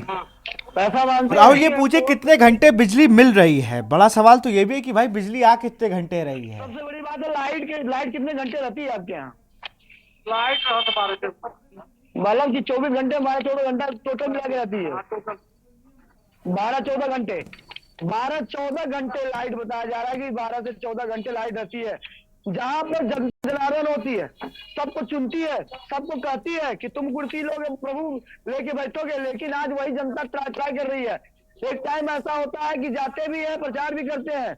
पैसा मांगते। राहुल, ये पूछे कितने घंटे बिजली मिल रही है? बड़ा सवाल तो ये भी है कि भाई बिजली आ कितने घंटे रही है? सबसे बड़ी बात है लाइट कितने घंटे रहती है आपके यहाँ? लाइट 12 की 24 घंटे, 12-14 घंटा टोटल मिला के रहती है। 12-14 घंटे 12-14 घंटे लाइट बताया जा रहा है कि 12 से 14 घंटे लाइट रहती है। जहां पर जनार्दन होती है, सबको चुनती है, सबको कहती है कि तुम कुर्सी लोगे, प्रभु लेके बैठोगे, लेकिन आज वही जनता ट्राई कर रही है। एक टाइम ऐसा होता है कि जाते भी है, प्रचार भी करते हैं,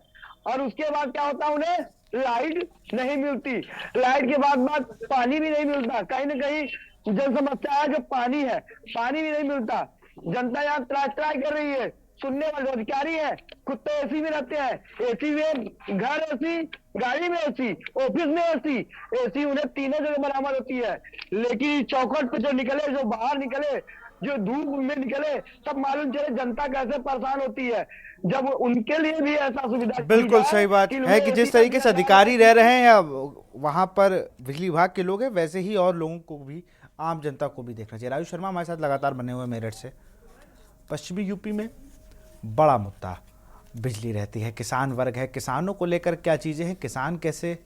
और उसके बाद क्या होता है, उन्हें लाइट नहीं मिलती, लाइट के बाद पानी भी नहीं मिलता, कहीं ना कहीं जन समस्या है जो पानी है, पानी भी नहीं मिलता। जनता यहाँ ट्राई कर रही है, सुनने वाले अधिकारी है, खुद तो एसी में रहते हैं, एसी में घर एसी, गाड़ी में एसी, ऑफिस में एसी, एसी उन्हें तीनों जगह बरामद होती है, लेकिन चौखट पे जो निकले, जो बाहर निकले, जो धूप में निकले, तब मालूम चले जनता कैसे परेशान होती है जब उनके लिए भी ऐसा सुविधा। बिल्कुल सही बात है कि जिस तरीके से अधिकारी रह रहे हैं या वहां पर बिजली विभाग के लोग हैं, वैसे ही और लोगों को भी, आम जनता को भी देखना चाहिए। राजू शर्मा हमारे साथ लगातार बने हुए मेरठ से। पश्चिमी यूपी में बड़ा मुद्दा बिजली रहती है, किसान वर्ग है, किसानों को लेकर क्या चीज़ें हैं, किसान कैसे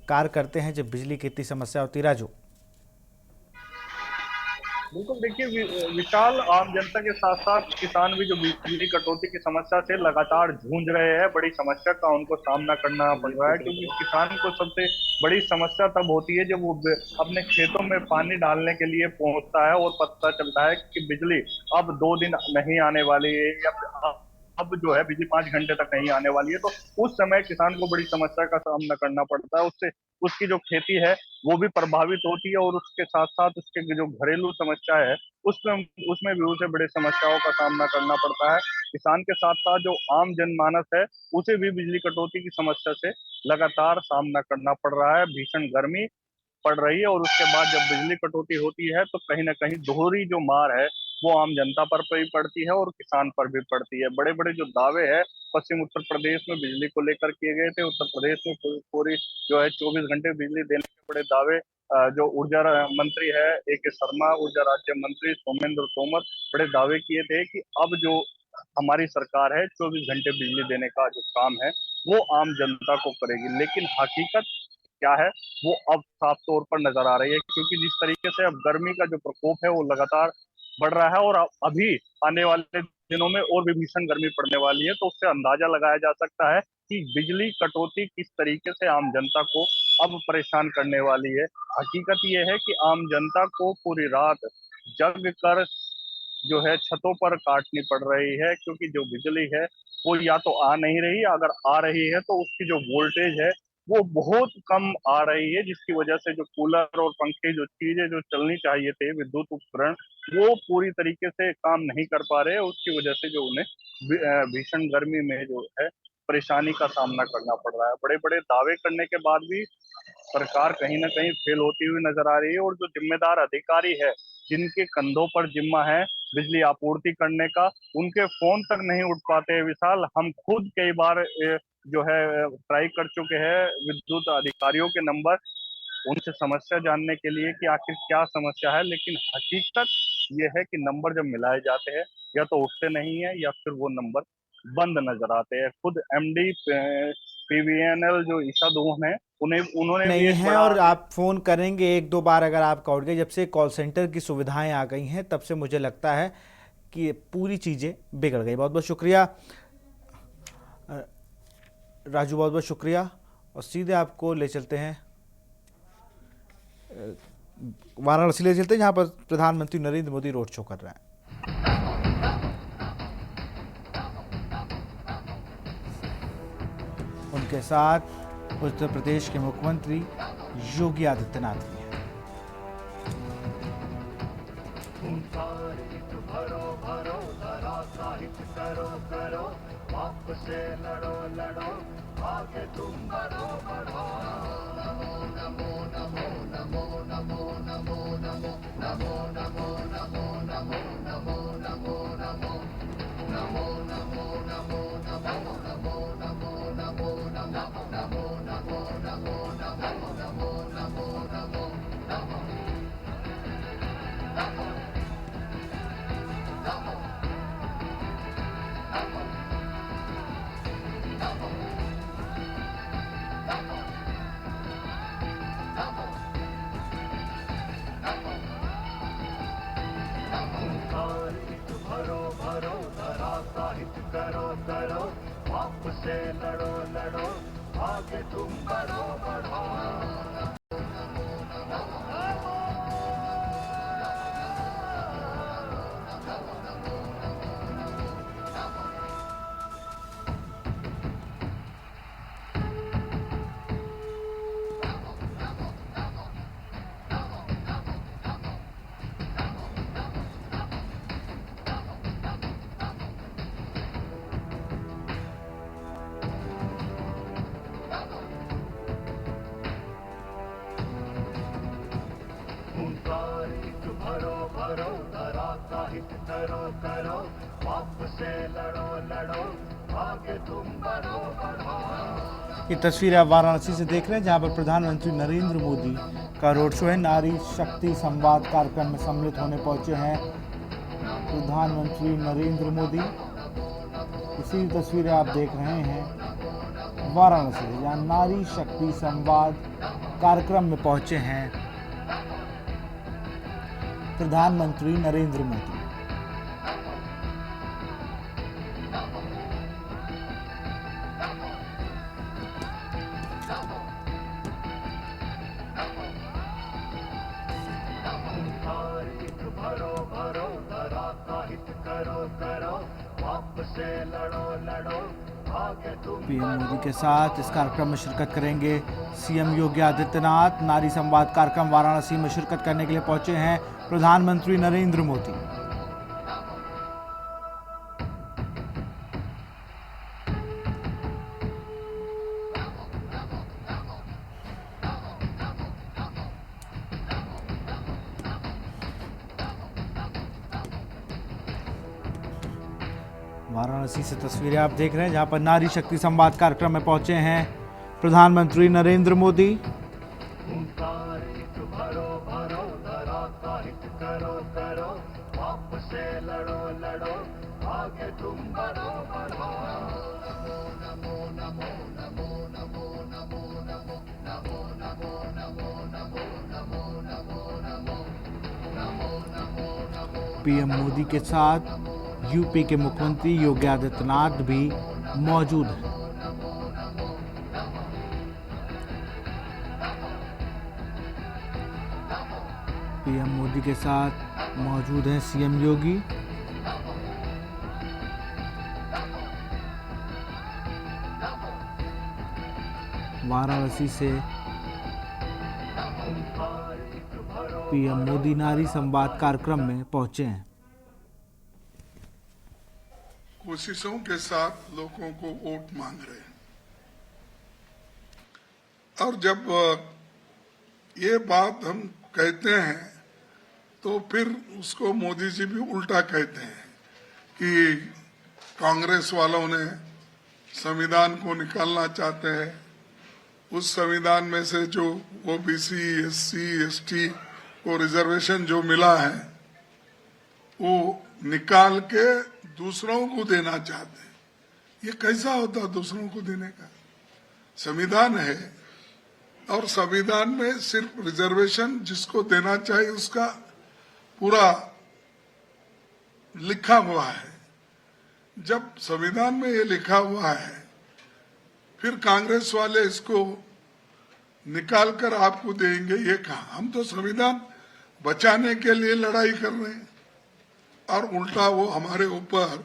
कार्य करते हैं जब बिजली की इतनी समस्या होती है। राजू बिल्कुल, देखिए विशाल, आम जनता के साथ साथ किसान भी जो बिजली कटौती की समस्या से लगातार जूझ रहे हैं, बड़ी समस्या का उनको सामना करना पड़ रहा है, क्योंकि किसान को सबसे बड़ी समस्या तब होती है जब वो अपने खेतों में पानी डालने के लिए पहुंचता है और पता चलता है कि बिजली अब 2 दिन नहीं आने वाली है, या अब जो है बिजली 5 घंटे तक नहीं आने वाली है। तो उस समय किसान को बड़ी समस्या का सामना करना पड़ता है, उससे उसकी जो खेती है वो भी प्रभावित होती है, और उसके साथ साथ उसके जो घरेलू समस्या है उसमें भी उसे बड़े समस्याओं का सामना करना पड़ता है। किसान के साथ साथ जो आम जनमानस है उसे भी बिजली कटौती की समस्या से लगातार सामना करना पड़ रहा है। भीषण गर्मी पड़ रही है, और उसके बाद जब बिजली कटौती होती है तो कहीं ना कहीं दोहरी जो मार है वो आम जनता पर भी पड़ती है और किसान पर भी पड़ती है। बड़े बड़े जो दावे हैं पश्चिम उत्तर प्रदेश में बिजली को लेकर किए गए थे, उत्तर प्रदेश में पूरी जो है 24 घंटे बिजली देने के बड़े दावे जो ऊर्जा मंत्री है AK शर्मा, ऊर्जा राज्य मंत्री सोमेंद्र तोमर, बड़े दावे किए थे कि अब जो हमारी सरकार है 24 घंटे बिजली देने का जो काम है वो आम जनता को करेगी। लेकिन हकीकत क्या है वो अब साफ तौर पर नजर आ रही है, क्योंकि जिस तरीके से अब गर्मी का जो प्रकोप है वो लगातार बढ़ रहा है, और अभी आने वाले दिनों में और भी भीषण गर्मी पड़ने वाली है, तो उससे अंदाजा लगाया जा सकता है कि बिजली कटौती किस तरीके से आम जनता को अब परेशान करने वाली है। हकीकत ये है कि आम जनता को पूरी रात जग कर जो है छतों पर काटनी पड़ रही है, क्योंकि जो बिजली है वो या तो आ नहीं रही, अगर आ रही है तो उसकी जो वोल्टेज है वो बहुत कम आ रही है, जिसकी वजह से जो कूलर और पंखे, जो चीजें जो चलनी चाहिए थे, विद्युत उपकरण, वो पूरी तरीके से काम नहीं कर पा रहे हैं। उसकी वजह से जो उन्हें भीषण गर्मी में जो है परेशानी का सामना करना पड़ रहा है। बड़े बड़े दावे करने के बाद भी सरकार कहीं ना कहीं फेल होती हुई नजर आ रही है, और जो जिम्मेदार अधिकारी है जिनके कंधों पर जिम्मा है बिजली आपूर्ति करने का, उनके फोन तक नहीं उठ पाते। विशाल, हम खुद कई बार जो है ट्राई कर चुके हैं विद्युत अधिकारियों के नंबर, उनसे समस्या जानने के लिए कि आखिर क्या समस्या है, लेकिन हकीकत ये है कि नंबर जब मिलाए जाते हैं या तो उठते नहीं है या फिर वो नंबर बंद नजर आते हैं। खुद MD PVNL जो ईशा दोहन है उन्होंने नहीं है, और आप फोन करेंगे 1-2 बार अगर आपका उठ गया, जब से कॉल सेंटर की सुविधाएं आ गई हैं तब से मुझे लगता है कि पूरी चीज़ें बिगड़ गई। बहुत बहुत शुक्रिया राजू, बहुत बहुत शुक्रिया। और सीधे आपको ले चलते हैं वाराणसी ले चलते हैं, जहां पर प्रधानमंत्री नरेंद्र मोदी रोड शो कर रहे हैं। उनके साथ उत्तर प्रदेश के मुख्यमंत्री योगी आदित्यनाथ भी हैं। ये तस्वीर आप वाराणसी से देख रहे हैं, जहां पर प्रधानमंत्री नरेंद्र मोदी का रोड शो है। नारी शक्ति संवाद कार्यक्रम में सम्मिलित होने पहुंचे हैं प्रधानमंत्री नरेंद्र मोदी। इसी तस्वीरें आप देख रहे हैं वाराणसी से, जहां नारी शक्ति संवाद कार्यक्रम में पहुंचे हैं प्रधानमंत्री नरेंद्र मोदी। पीएम मोदी के साथ इस कार्यक्रम में शिरकत करेंगे सीएम योगी आदित्यनाथ। नारी संवाद कार्यक्रम वाराणसी में शिरकत करने के लिए पहुंचे हैं प्रधानमंत्री नरेंद्र मोदी। वाराणसी से तस्वीरें आप देख रहे हैं, जहां पर नारी शक्ति संवाद कार्यक्रम में पहुंचे हैं प्रधानमंत्री नरेंद्र मोदी। पीएम मोदी के साथ यूपी के मुख्यमंत्री योगी आदित्यनाथ भी मौजूद हैं। पीएम मोदी के साथ मौजूद हैं सीएम योगी। वाराणसी से पीएम मोदी नारी संवाद कार्यक्रम में पहुंचे हैं। कोशिशों के साथ लोगों को वोट मांग रहे हैं, और जब ये बात हम कहते हैं तो फिर उसको मोदी जी भी उल्टा कहते हैं कि कांग्रेस वालों ने संविधान को निकालना चाहते हैं। उस संविधान में से जो ओबीसी, एससी, एसटी को रिजर्वेशन जो मिला है वो निकाल के दूसरों को देना चाहते हैं। ये कैसा होता दूसरों को देने का? संविधान है और संविधान में सिर्फ रिजर्वेशन जिसको देना चाहिए उसका पूरा लिखा हुआ है। जब संविधान में ये लिखा हुआ है फिर कांग्रेस वाले इसको निकाल कर आपको देंगे, ये कहा? हम तो संविधान बचाने के लिए लड़ाई कर रहे हैं और उल्टा वो हमारे ऊपर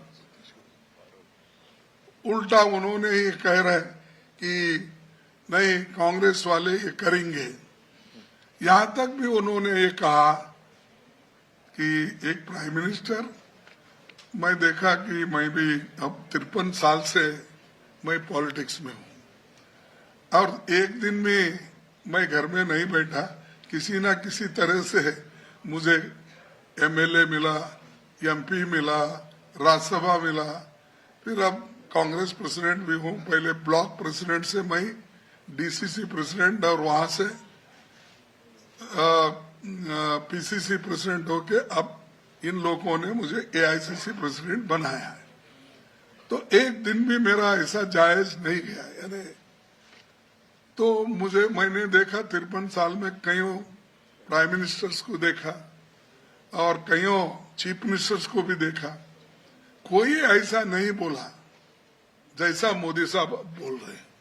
उल्टा उन्होंने ये कह रहे कि नहीं कांग्रेस वाले ये करेंगे। यहां तक भी उन्होंने ये कहा कि एक प्राइम मिनिस्टर, मैं देखा कि मैं भी अब 53 साल से मैं पॉलिटिक्स में हूं और एक दिन में मैं घर में नहीं बैठा, किसी ना किसी तरह से मुझे एमएलए मिला, एमपी मिला, राज्यसभा मिला, फिर अब कांग्रेस प्रेसिडेंट भी हूं। पहले ब्लॉक प्रेसिडेंट से मैं डीसीसी प्रेसिडेंट और वहां से पीसीसी प्रेसिडेंट होके अब इन लोगों ने मुझे एआईसीसी प्रेसिडेंट बनाया है। तो एक दिन भी मेरा ऐसा जायज नहीं गया। यानी तो मैंने देखा 53 साल में कईयों प्राइम मिनिस्टर्स को देखा और कईयों चीफ मिनिस्टर्स को भी देखा, कोई ऐसा नहीं बोला जैसा मोदी साहब बोल रहे हैं।